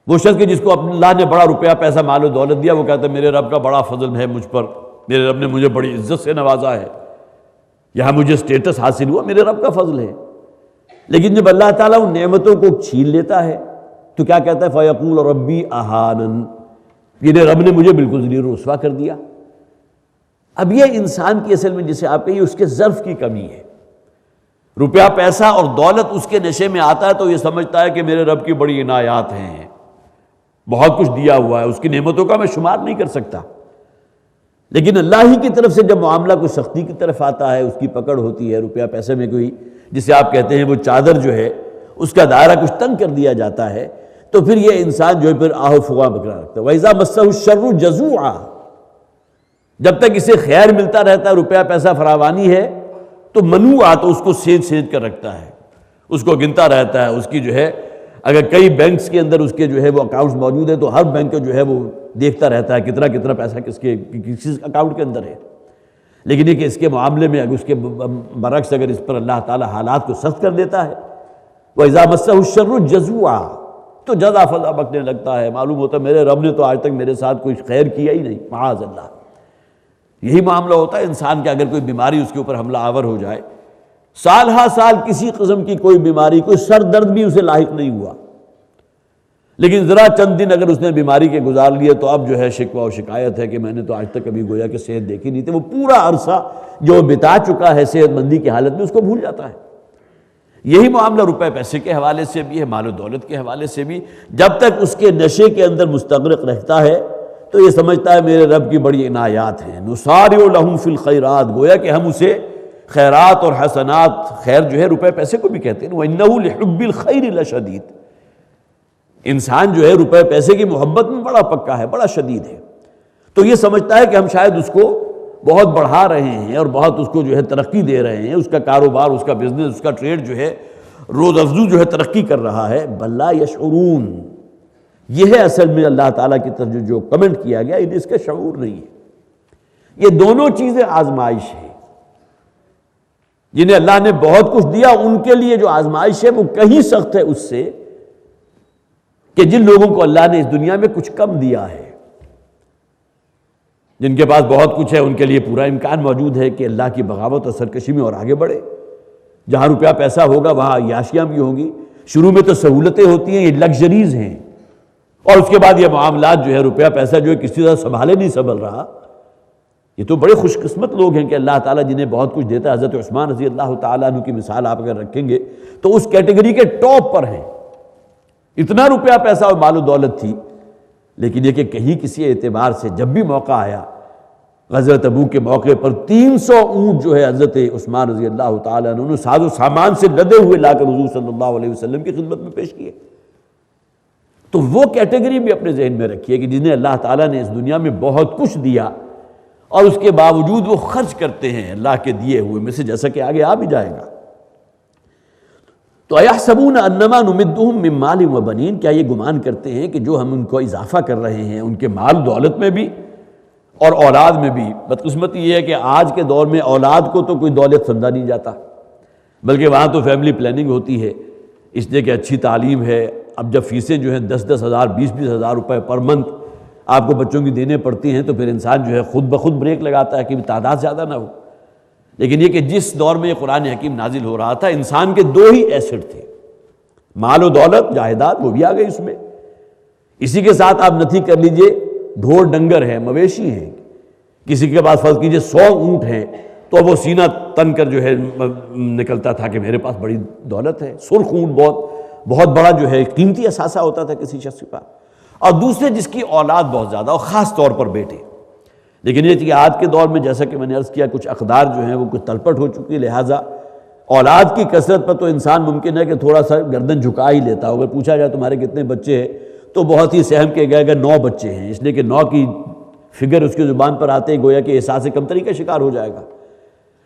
وہ شخص کہ جس کو اللہ نے بڑا روپیہ پیسہ مال و دولت دیا، وہ کہتا ہے میرے رب کا بڑا فضل ہے مجھ پر، میرے رب نے مجھے بڑی عزت سے نوازا ہے، یہاں مجھے سٹیٹس حاصل ہوا، میرے رب کا فضل ہے. لیکن جب اللہ تعالیٰ ان نعمتوں کو چھین لیتا ہے تو کیا کہتا ہے فَيَقُولُ رَبِّي أَهَانَنِ، یہ رب نے مجھے بالکل ذلیل و رسوا کر دیا. اب یہ انسان کی اصل میں جسے آپ کہیے اس کے ظرف کی کمی ہے. روپیہ پیسہ اور دولت اس کے نشے میں آتا ہے تو یہ سمجھتا ہے کہ میرے رب کی بڑی عنایات ہیں، بہت کچھ دیا ہوا ہے، اس کی نعمتوں کا میں شمار نہیں کر سکتا. لیکن اللہ ہی کی طرف سے جب معاملہ کوئی سختی کی طرف آتا ہے، اس کی پکڑ ہوتی ہے، روپیہ پیسے میں کوئی جسے آپ کہتے ہیں وہ چادر جو ہے اس کا دائرہ کچھ تنگ کر دیا جاتا ہے، تو پھر یہ انسان جو ہے پھر آہ و فغاں بکرا رکھتا ہے. وَإِذَا مَسَّهُ الشَّرُّ جَزُوعًا، جب تک اسے خیر ملتا رہتا ہے، روپیہ پیسہ فراوانی ہے، تو منوعا، تو اس کو سینچ سینچ کر رکھتا ہے، اس کو گنتا رہتا ہے. اس کی جو ہے اگر کئی بینکس کے اندر اس کے جو ہے وہ اکاؤنٹس موجود ہیں تو ہر بینک جو ہے وہ دیکھتا رہتا ہے کتنا کتنا پیسہ کس اکاؤنٹ کے اندر ہے. لیکن یہ کہ اس کے معاملے میں اگر اس کے برعکس اگر اس پر اللہ تعالیٰ حالات کو سخت کر دیتا ہے، وَإِذَا مَسَّهُ الشَّرُّ جَزُوعًا، تو جزا فضا بکنے لگتا ہے. معلوم ہوتا ہے میرے رب نے تو آج تک میرے ساتھ کوئی خیر کیا ہی نہیں، معاذ اللہ. یہی معاملہ ہوتا ہے انسان کا، اگر کوئی بیماری اس کے اوپر حملہ آور ہو جائے، سال ہا سال کسی قسم کی کوئی بیماری، کوئی سر درد بھی اسے لاحق نہیں ہوا، لیکن ذرا چند دن اگر اس نے بیماری کے گزار لیے تو اب جو ہے شکوہ و شکایت ہے کہ میں نے تو آج تک کبھی گویا کہ صحت دیکھی نہیں تھی. وہ پورا عرصہ جو بتا چکا ہے صحت مندی کی حالت میں اس کو بھول جاتا ہے. یہی معاملہ روپے پیسے کے حوالے سے بھی ہے، مال و دولت کے حوالے سے بھی. جب تک اس کے نشے کے اندر مستغرق رہتا ہے تو یہ سمجھتا ہے میرے رب کی بڑی عنایات ہیں. نُسَارِعُ لَهُمْ فِي الْخَيْرَاتِ، گویا کہ ہم اسے خیرات اور حسنات، خیر جو ہے روپے پیسے کو بھی کہتے ہیں، وَإِنَّهُ لِحُبِّ الْخَيْرِ لَشَدِيدٌ. انسان جو ہے روپے پیسے کی محبت میں بڑا پکا ہے، بڑا شدید ہے. تو یہ سمجھتا ہے کہ ہم شاید اس کو بہت بڑھا رہے ہیں اور بہت اس کو جو ہے ترقی دے رہے ہیں، اس کا کاروبار، اس کا بزنس، اس کا ٹریڈ جو ہے روز افزو جو ہے ترقی کر رہا ہے. بل لا یشعرون، یہ ہے اصل میں اللہ تعالیٰ کی طرف جو کمنٹ کیا گیا، اس کا شعور نہیں ہے. یہ دونوں چیزیں آزمائش ہے. جنہیں اللہ نے بہت کچھ دیا ان کے لیے جو آزمائش ہے وہ کہیں سخت ہے اس سے کہ جن لوگوں کو اللہ نے اس دنیا میں کچھ کم دیا ہے. جن کے پاس بہت کچھ ہے ان کے لیے پورا امکان موجود ہے کہ اللہ کی بغاوت اور سرکشی میں اور آگے بڑھے. جہاں روپیہ پیسہ ہوگا وہاں عیاشیاں بھی ہوں گی. شروع میں تو سہولتیں ہوتی ہیں، یہ لگژریز ہیں، اور اس کے بعد یہ معاملات جو ہے روپیہ پیسہ جو ہے کسی طرح سنبھالے نہیں سنبھل رہا. یہ تو بڑے خوش قسمت لوگ ہیں کہ اللہ تعالیٰ جنہیں بہت کچھ دیتا ہے. حضرت عثمان رضی اللہ تعالیٰ عنہ کی مثال آپ اگر رکھیں گے تو اس کیٹیگری کے ٹاپ پر ہیں. اتنا روپیہ پیسہ اور مال و دولت تھی، لیکن یہ کہ کہیں کسی اعتبار سے جب بھی موقع آیا، غزوہ تبوک کے موقع پر 300 اونٹ جو ہے حضرت عثمان رضی اللہ تعالیٰ عنہ نے ساز و سامان سے لدے ہوئے لا کر حضور صلی اللہ علیہ وسلم کی خدمت میں پیش کیے. تو وہ کیٹیگری بھی اپنے ذہن میں رکھیے کہ جنہیں اللہ تعالیٰ نے اس دنیا میں بہت کچھ دیا اور اس کے باوجود وہ خرچ کرتے ہیں اللہ کے دیے ہوئے میں سے، جیسا کہ آگے آ بھی جائے گا. تو اَيَحْسَبُونَ أَنَّمَا نُمِدُّهُم مِّن مَّالٍ وَبَنِينَ، کیا یہ گمان کرتے ہیں کہ جو ہم ان کو اضافہ کر رہے ہیں ان کے مال دولت میں بھی اور اولاد میں بھی. بدقسمتی یہ ہے کہ آج کے دور میں اولاد کو تو کوئی دولت سمجھا نہیں جاتا، بلکہ وہاں تو فیملی پلاننگ ہوتی ہے، اس لیے کہ اچھی تعلیم ہے. اب جب فیسیں جو ہیں 10-10 ہزار 20-20 ہزار روپے پر منتھ آپ کو بچوں کی دینے پڑتی ہیں تو پھر انسان جو ہے خود بخود بریک لگاتا ہے کہ تعداد زیادہ نہ ہو. لیکن یہ کہ جس دور میں یہ قرآن حکیم نازل ہو رہا تھا، انسان کے دو ہی ایسٹ تھے، مال و دولت، جائیداد، وہ بھی آ گئی اس میں. اسی کے ساتھ آپ نتھی کر لیجئے ڈھور ڈنگر ہیں، مویشی ہیں. کسی کے پاس فرض کیجئے 100 اونٹ ہیں تو وہ سینہ تن کر جو ہے نکلتا تھا کہ میرے پاس بڑی دولت ہے. سرخ اونٹ بہت بڑا جو ہے قیمتی اثاثہ ہوتا تھا کسی شخص کے پاس. اور دوسرے جس کی اولاد بہت زیادہ اور خاص طور پر بیٹے. لیکن یہ کہ آج کے دور میں جیسا کہ میں نے عرض کیا کچھ اقدار جو ہیں وہ کچھ تلپٹ ہو چکی ہے، لہٰذا اولاد کی کثرت پر تو انسان ممکن ہے کہ تھوڑا سا گردن جھکا ہی لیتا ہو. اگر پوچھا جائے تمہارے کتنے بچے ہیں تو بہت ہی سہم کے گئے 9 بچے ہیں، اس لیے کہ 9 کی فگر اس کی زبان پر آتے ہی گویا کہ احساس کمتری کا شکار ہو جائے گا.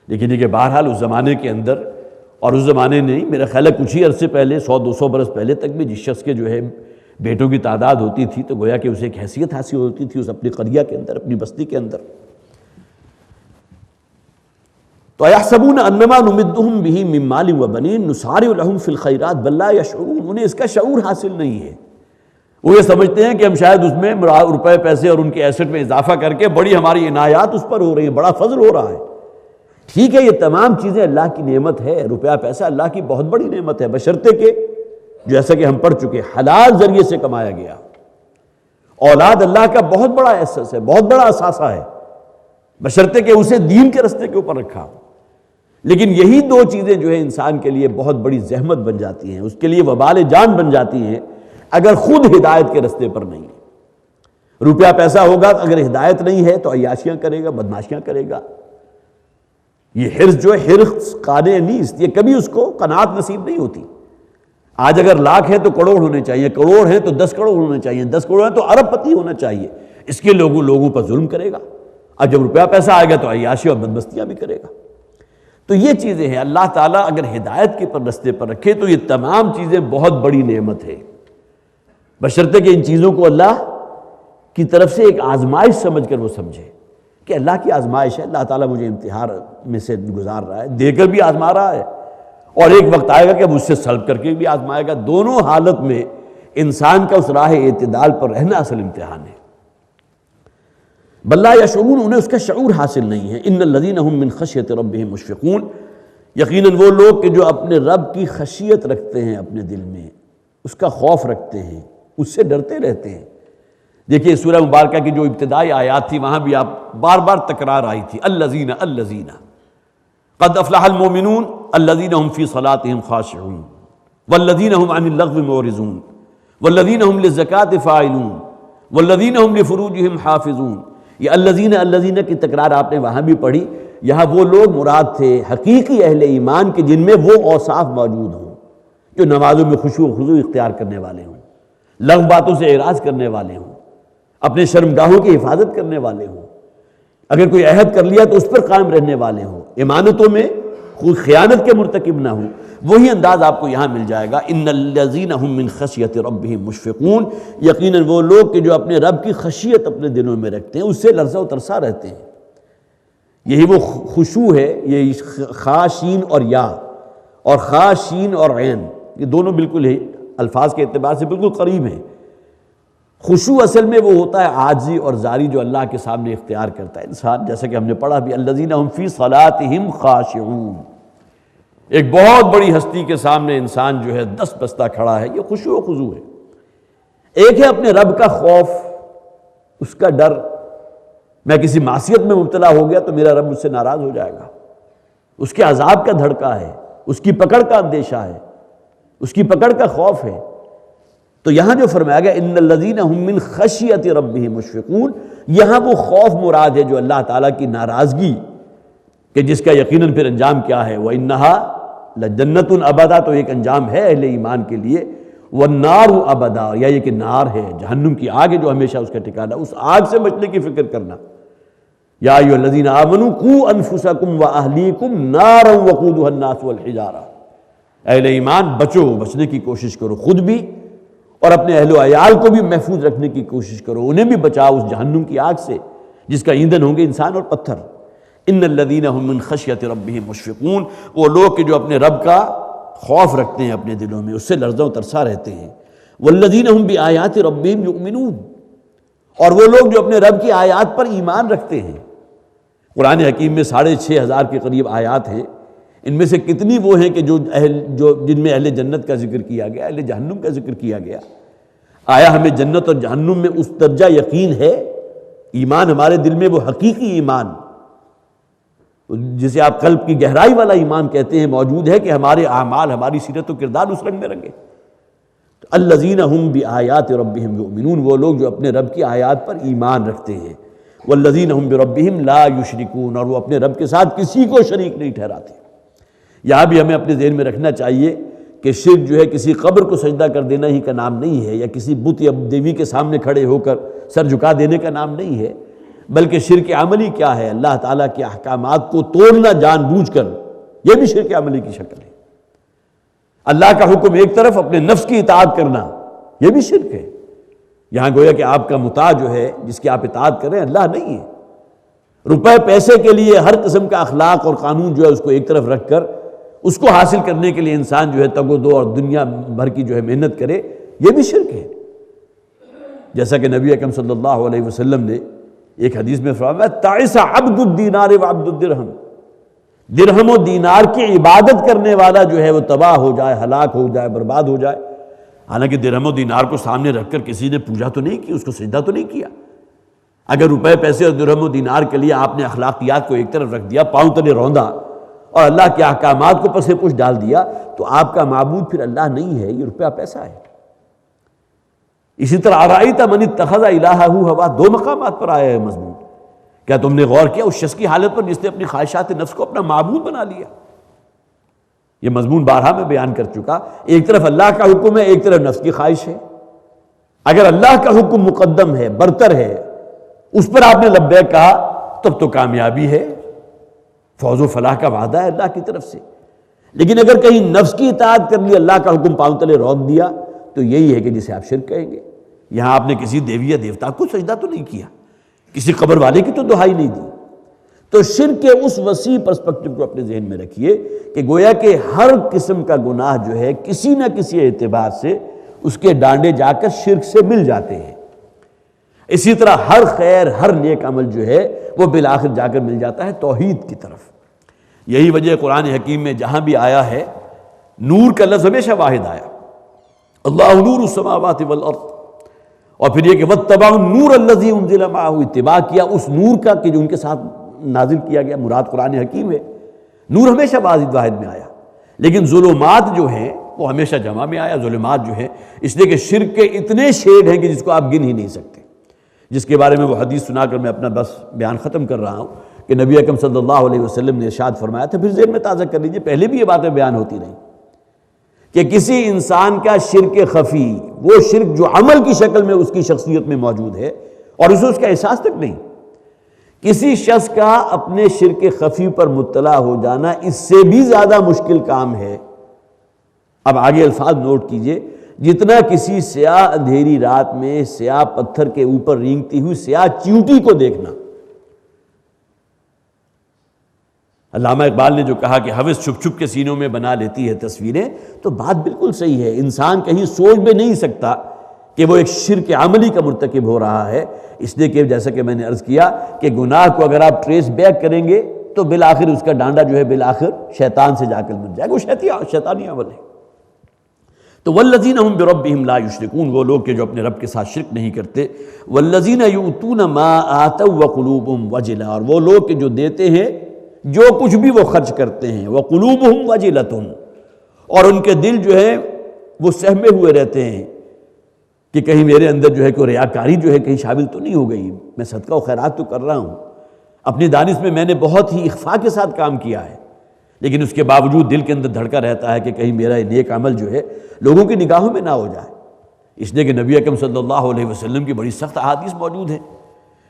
لیکن یہ کہ بہرحال اس زمانے کے اندر، اور اس زمانے نہیں، میرا خیال ہے کچھ ہی عرصے پہلے 100-200 برس پہلے تک بھی جس شخص کے جو ہے بیٹوں کی تعداد ہوتی تھی تو گویا کہ اسے ایک حیثیت حاصل ہوتی تھی اس اپنی قریہ کے اندر، اپنی بستی کے اندر. تو اَيَحْسَبُونَ أَنَّمَا نُمِدُّهُمْ بِهِ مِن مَّالٍ وَبَنِينَ نُسَارِعُ لَهُمْ فِي الْخَيْرَاتِ بَل لَّا يَشْعُرُونَ. انہیں اس کا شعور حاصل نہیں ہے. وہ یہ سمجھتے ہیں کہ ہم شاید اس میں روپے پیسے اور ان کے ایسٹ میں اضافہ کر کے بڑی ہماری عنایات اس پر ہو رہی ہیں، بڑا فضل ہو رہا ہے. ٹھیک ہے، یہ تمام چیزیں اللہ کی نعمت ہے، روپیہ پیسہ اللہ کی بہت بڑی نعمت ہے، بشرطے کہ جیسا کہ ہم پڑھ چکے حلال ذریعے سے کمایا گیا. اولاد اللہ کا بہت بڑا ایسس ہے، بہت بڑا اثاثہ ہے، بشرطے کہ اسے دین کے رستے کے اوپر رکھا. لیکن یہی 2 چیزیں جو ہے انسان کے لیے بہت بڑی زحمت بن جاتی ہیں، اس کے لیے وبال جان بن جاتی ہیں اگر خود ہدایت کے رستے پر نہیں ہے. روپیہ پیسہ ہوگا اگر ہدایت نہیں ہے تو عیاشیاں کرے گا، بدماشیاں کرے گا. یہ حرص جو ہے حرص قانع نیست، یہ کبھی اس کو قناعت نصیب نہیں ہوتی. آج اگر لاکھ ہے تو کروڑ ہونے چاہیے، کروڑ ہے تو 10 کروڑ ہونے چاہیے، 10 کروڑ ہے تو ارب پتی ہونا چاہیے. اس کے لوگوں پر ظلم کرے گا، اور جب روپیہ پیسہ آئے گا تو عیاشی اور بدمستیاں بھی کرے گا. تو یہ چیزیں ہیں. اللہ تعالیٰ اگر ہدایت کے پر رستے پر رکھے تو یہ تمام چیزیں بہت بڑی نعمت ہے، بشرطے کہ ان چیزوں کو اللہ کی طرف سے ایک آزمائش سمجھ کر وہ سمجھے کہ اللہ کی آزمائش ہے، اللہ تعالیٰ مجھے امتحان میں سے گزار رہا ہے، دے کر بھی آزما رہا ہے، اور ایک وقت آئے گا کہ مجھ سے سلب کر کے بھی آزمائے گا. دونوں حالت میں انسان کا اس راہ اعتدال پر رہنا اصل امتحان ہے. بل لا یشعرون، انہیں اس کا شعور حاصل نہیں ہے. ان الذین هم من خشیۃ ربهم مشفقون، یقیناً وہ لوگ کہ جو اپنے رب کی خشیت رکھتے ہیں، اپنے دل میں اس کا خوف رکھتے ہیں، اس سے ڈرتے رہتے ہیں. دیکھیے سورہ مبارکہ کی جو ابتدائی آیات تھی وہاں بھی آپ بار بار تکرار آئی تھی، الذین الذین قد افلح المؤمنون الذین هم فی صلاتهم خاشعون والذین هم عن اللغو معرضون والذین هم للزکاة فاعلون والذین هم لفروجهم حافظون. یہ الذین الذین کی تکرار آپ نے وہاں بھی پڑھی. یہاں وہ لوگ مراد تھے حقیقی اہل ایمان کے جن میں وہ اوصاف موجود ہوں جو نمازوں میں خشوع و خضوع اختیار کرنے والے ہوں، لغو باتوں سے اعراض کرنے والے ہوں، اپنے شرمگاہوں کی حفاظت کرنے والے ہوں، اگر کوئی عہد کر لیا تو اس پر قائم رہنے والے ہوں، امانتوں میں کوئی خیانت کے مرتکب نہ ہوں. وہی انداز آپ کو یہاں مل جائے گا. ان الذین هم من خشیۃ ربهم مشفقون، یقیناً وہ لوگ کہ جو اپنے رب کی خشیت اپنے دلوں میں رکھتے ہیں، اس سے لرزہ و ترسا رہتے ہیں. یہی وہ خشوع ہے. یہ خاشین اور یا اور خاشین اور عین یہ دونوں بالکل ہی الفاظ کے اعتبار سے بالکل قریب ہیں. خشوع اصل میں وہ ہوتا ہے عاجزی اور زاری جو اللہ کے سامنے اختیار کرتا ہے انسان، جیسا کہ ہم نے پڑھا بھی الذین هم فی صلاتهم خاشعون. ایک بہت بڑی ہستی کے سامنے انسان جو ہے دست بستہ کھڑا ہے، یہ خشوع و خضوع ہے. ایک ہے اپنے رب کا خوف، اس کا ڈر، میں کسی معصیت میں مبتلا ہو گیا تو میرا رب مجھ سے ناراض ہو جائے گا، اس کے عذاب کا دھڑکا ہے، اس کی پکڑ کا اندیشہ ہے، اس کی پکڑ کا خوف ہے. تو یہاں جو فرمایا گیا ان الذین هم من خشیۃ ربهم مشفقون، یہاں وہ خوف مراد ہے جو اللہ تعالیٰ کی ناراضگی کہ جس کا یقیناً پھر انجام کیا ہے، وَإِنَّهَا لَجَنَّةٌ ابدا، تو ایک انجام ہے اہل ایمان کے لیے، وَالنَّارُ ابدا، یا یہ کہ نار ہے، جہنم کی آگ ہے جو ہمیشہ اس کا ٹھکانہ، اس آگ سے بچنے کی فکر کرنا. یا ایھا الذین آمنوا قوا انفسکم واہلیکم نارا وقودھا الناس والحجارہ، اہل ایمان بچنے کی کوشش کرو، خود بھی اور اپنے اہل و عیال کو بھی محفوظ رکھنے کی کوشش کرو، انہیں بھی بچاؤ اس جہنم کی آگ سے جس کا ایندھن ہوں گے انسان اور پتھر. ان الذین هم من خشیۃ ربهم مشفقون، وہ لوگ کہ جو اپنے رب کا خوف رکھتے ہیں اپنے دلوں میں، اس سے لرزہ و ترسا رہتے ہیں. والذین هم بآیات ربهم یؤمنون، اور وہ لوگ جو اپنے رب کی آیات پر ایمان رکھتے ہیں. قرآن حکیم میں 6500 کے قریب آیات ہیں. ان میں سے کتنی وہ ہیں کہ جو جن میں اہل جنت کا ذکر کیا گیا، اہل جہنم کا ذکر کیا گیا. آیا ہمیں جنت اور جہنم میں اس درجہ یقین ہے ایمان ہمارے دل میں وہ حقیقی ایمان جسے آپ قلب کی گہرائی والا ایمان کہتے ہیں موجود ہے کہ ہمارے اعمال، ہماری سیرت و کردار اس رنگ میں رنگے۔ الذین هم بآیات ربهم یؤمنون، وہ لوگ جو اپنے رب کی آیات پر ایمان رکھتے ہیں۔ والذین هم بربهم لا یشرکون، اور وہ اپنے رب کے ساتھ کسی کو شریک نہیں ٹھہراتے۔ یہاں بھی ہمیں اپنے ذہن میں رکھنا چاہیے کہ شرک جو ہے کسی قبر کو سجدہ کر دینا ہی کا نام نہیں ہے، یا کسی بت یا دیوی کے سامنے کھڑے ہو کر سر جھکا دینے کا نام نہیں ہے، بلکہ شرک عملی کیا ہے؟ اللہ تعالیٰ کے احکامات کو توڑنا جان بوجھ کر، یہ بھی شرک عملی کی شکل ہے۔ اللہ کا حکم ایک طرف، اپنے نفس کی اطاعت کرنا، یہ بھی شرک ہے۔ یہاں گویا کہ آپ کا مطاع جو ہے، جس کی آپ اطاعت کریں، اللہ نہیں ہے۔ روپے پیسے کے لیے ہر قسم کا اخلاق اور قانون جو ہے اس کو ایک طرف رکھ کر اس کو حاصل کرنے کے لیے انسان جو ہے تگ و دو اور دنیا بھر کی جو ہے محنت کرے، یہ بھی شرک ہے۔ جیسا کہ نبی اکرم صلی اللہ علیہ وسلم نے ایک حدیث میں فرمایا تعس عبد الدینار و عبد الدرہم، درہم و دینار کی عبادت کرنے والا جو ہے وہ تباہ ہو جائے، ہلاک ہو جائے، برباد ہو جائے۔ حالانکہ درہم و دینار کو سامنے رکھ کر کسی نے پوجا تو نہیں کی، اس کو سجدہ تو نہیں کیا۔ اگر روپے پیسے اور درہم و دینار کے لیے آپ نے اخلاقیات کو ایک طرف رکھ دیا، پاؤں تلے روندا اور اللہ کے احکامات کو پس پش ڈال دیا، تو آپ کا معبود پھر اللہ نہیں ہے، یہ روپیہ پیسہ ہے۔ اسی طرح ارأیت من اتخذ الہہ ہوا، دو مقامات پر آیا ہے مضمون۔ کیا تم نے غور کیا اس شخص کی حالت پر جس نے اپنی خواہشات نفس کو اپنا معبود بنا لیا؟ یہ مضمون بارہا میں بیان کر چکا۔ ایک طرف اللہ کا حکم ہے، ایک طرف نفس کی خواہش ہے۔ اگر اللہ کا حکم مقدم ہے، برتر ہے، اس پر آپ نے لبیک کہا، تب تو کامیابی ہے، فوز و فلاح کا وعدہ ہے اللہ کی طرف سے۔ لیکن اگر کہیں نفس کی اطاعت کر لی، اللہ کا حکم پاؤں تلے روک دیا، تو یہی ہے کہ جسے آپ شرک کہیں گے۔ یہاں آپ نے کسی دیوی یا دیوتا کو سجدہ تو نہیں کیا، کسی قبر والے کی تو دہائی نہیں دی۔ تو شرک کے اس وسیع پرسپیکٹو کو اپنے ذہن میں رکھیے کہ گویا کہ ہر قسم کا گناہ جو ہے کسی نہ کسی اعتبار سے اس کے ڈانڈے جا کر شرک سے مل جاتے ہیں۔ اسی طرح ہر خیر، ہر نیک عمل جو ہے وہ بالآخر جا کر مل جاتا ہے توحید کی طرف۔ یہی وجہ قرآن حکیم میں جہاں بھی آیا ہے نور کا لفظ ہمیشہ واحد آیا، اللہ نور السماوات والارض، اور پھر یہ کہ واتبعوا النور الذی انزل معہ، اتباع کیا اس نور کا کہ جو ان کے ساتھ نازل کیا گیا، مراد قرآن حکیم ہے۔ نور ہمیشہ واحد میں آیا، لیکن ظلمات جو ہیں وہ ہمیشہ جمع میں آیا۔ ظلمات جو ہیں اس لیے کہ شرک کے اتنے شیڈ ہیں کہ جس کو آپ گن ہی نہیں سکتے، جس کے بارے میں وہ حدیث سنا کر میں اپنا بس بیان ختم کر رہا ہوں کہ نبی اکرم صلی اللہ علیہ وسلم نے ارشاد فرمایا تھا، پھر ذہن میں تازہ کر لیجئے، پہلے بھی یہ باتیں بیان ہوتی رہیں کہ کسی انسان کا شرک خفی، وہ شرک جو عمل کی شکل میں اس کی شخصیت میں موجود ہے اور اسے اس کا احساس تک نہیں، کسی شخص کا اپنے شرک خفی پر مطلع ہو جانا اس سے بھی زیادہ مشکل کام ہے۔ اب آگے الفاظ نوٹ کیجئے، جتنا کسی سیاہ اندھیری رات میں سیاہ پتھر کے اوپر رینگتی ہوئی سیاہ چیونٹی کو دیکھنا۔ علامہ اقبال نے جو کہا کہ ہوس چھپ چھپ کے سینوں میں بنا لیتی ہے تصویریں، تو بات بالکل صحیح ہے۔ انسان کہیں سوچ بھی نہیں سکتا کہ وہ ایک شرک عملی کا مرتکب ہو رہا ہے، اس لیے کہ جیسا کہ میں نے عرض کیا کہ گناہ کو اگر آپ ٹریس بیک کریں گے تو بالآخر اس کا ڈانڈا جو ہے بالآخر شیطان سے جا کر مل جائے گا، وہ شیطانی عمل ہے۔ تو والذین هم بربهم لا یشرکون، وہ لوگ کہ جو اپنے رب کے ساتھ شرک نہیں کرتے۔ والذین یؤتون ما آتوا وقلوبهم وجلہ، اور وہ لوگ کہ جو دیتے ہیں جو کچھ بھی وہ خرچ کرتے ہیں، وقلوبهم وجلۃ، اور ان کے دل جو ہے وہ سہمے ہوئے رہتے ہیں کہ کہیں میرے اندر جو ہے کوئی ریاکاری جو ہے کہیں شامل تو نہیں ہو گئی، میں صدقہ و خیرات تو کر رہا ہوں، اپنی دانش میں میں نے بہت ہی اخفاء کے ساتھ کام کیا ہے، لیکن اس کے باوجود دل کے اندر دھڑکا رہتا ہے کہ کہیں میرا یہ نیک عمل جو ہے لوگوں کی نگاہوں میں نہ ہو جائے۔ اس لیے کہ نبی اکرم صلی اللہ علیہ وسلم کی بڑی سخت احادیث موجود ہیں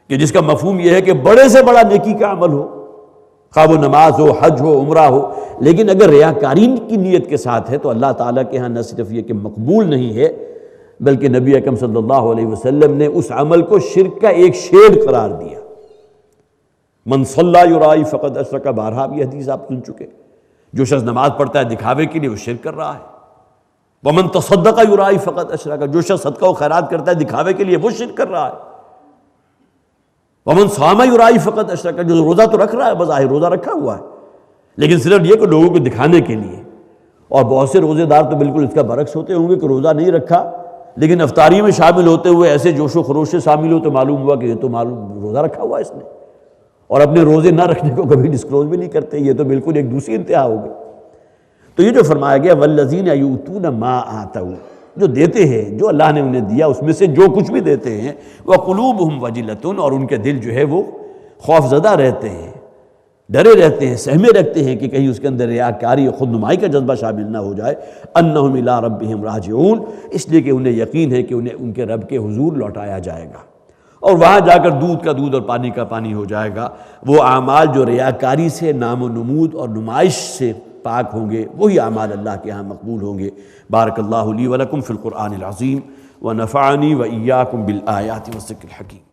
کہ جس کا مفہوم یہ ہے کہ بڑے سے بڑا نیکی کا عمل ہو، خواہ وہ نماز ہو، حج ہو، عمرہ ہو، لیکن اگر ریاکاری کی نیت کے ساتھ ہے تو اللہ تعالیٰ کے ہاں نہ صرف یہ کہ مقبول نہیں ہے، بلکہ نبی اکرم صلی اللہ علیہ وسلم نے اس عمل کو شرک کا ایک شیڈ قرار دیا۔ من صلی یرائی فقد اشرک، بارہا بھی حدیث آپ سن چکے، جو شخص نماز پڑھتا ہے دکھاوے کے لیے وہ شرک کر رہا ہے۔ ومن تصدق یرائی فقد اشرک، جو شخص صدقہ و خیرات کرتا ہے دکھاوے کے لیے وہ شرک کر رہا ہے۔ ومن صام یرائی فقد اشرک، جو روزہ تو رکھ رہا ہے، بظاہر روزہ رکھا ہوا ہے، لیکن صرف یہ کہ لوگوں کو دکھانے کے لیے، اور بہت سے روزے دار تو بالکل اس کا برعکس ہوتے ہوں گے کہ روزہ نہیں رکھا لیکن افطاری میں شامل ہوتے ہوئے ایسے جوش و خروش سے شامل ہو تو معلوم ہوا کہ یہ تو معلوم روزہ رکھا ہوا اس نے، اور اپنے روزے نہ رکھنے کو کبھی ڈسکلوز بھی نہیں کرتے، یہ تو بالکل ایک دوسری انتہا ہو گئی۔ تو یہ جو فرمایا گیا والذین یؤتون ما آتوا، جو دیتے ہیں جو اللہ نے انہیں دیا اس میں سے جو کچھ بھی دیتے ہیں، وقلوبہم وجلۃ، اور ان کے دل جو ہے وہ خوف زدہ رہتے ہیں، ڈرے رہتے ہیں، سہمے رکھتے ہیں کہ کہیں اس کے اندر ریاکاری اور خود نمائی کا جذبہ شامل نہ ہو جائے، انہم الی ربہم راجعون، اس لیے کہ انہیں یقین ہے کہ انہیں ان کے رب کے حضور لوٹایا جائے گا، اور وہاں جا کر دودھ کا دودھ اور پانی کا پانی ہو جائے گا۔ وہ اعمال جو ریاکاری سے، نام و نمود اور نمائش سے پاک ہوں گے، وہی اعمال اللہ کے ہاں مقبول ہوں گے۔ بارک اللہ لی ولکم فی القرآن العظیم ونفعنی وإیاکم بالآیات والذکر الحکیم۔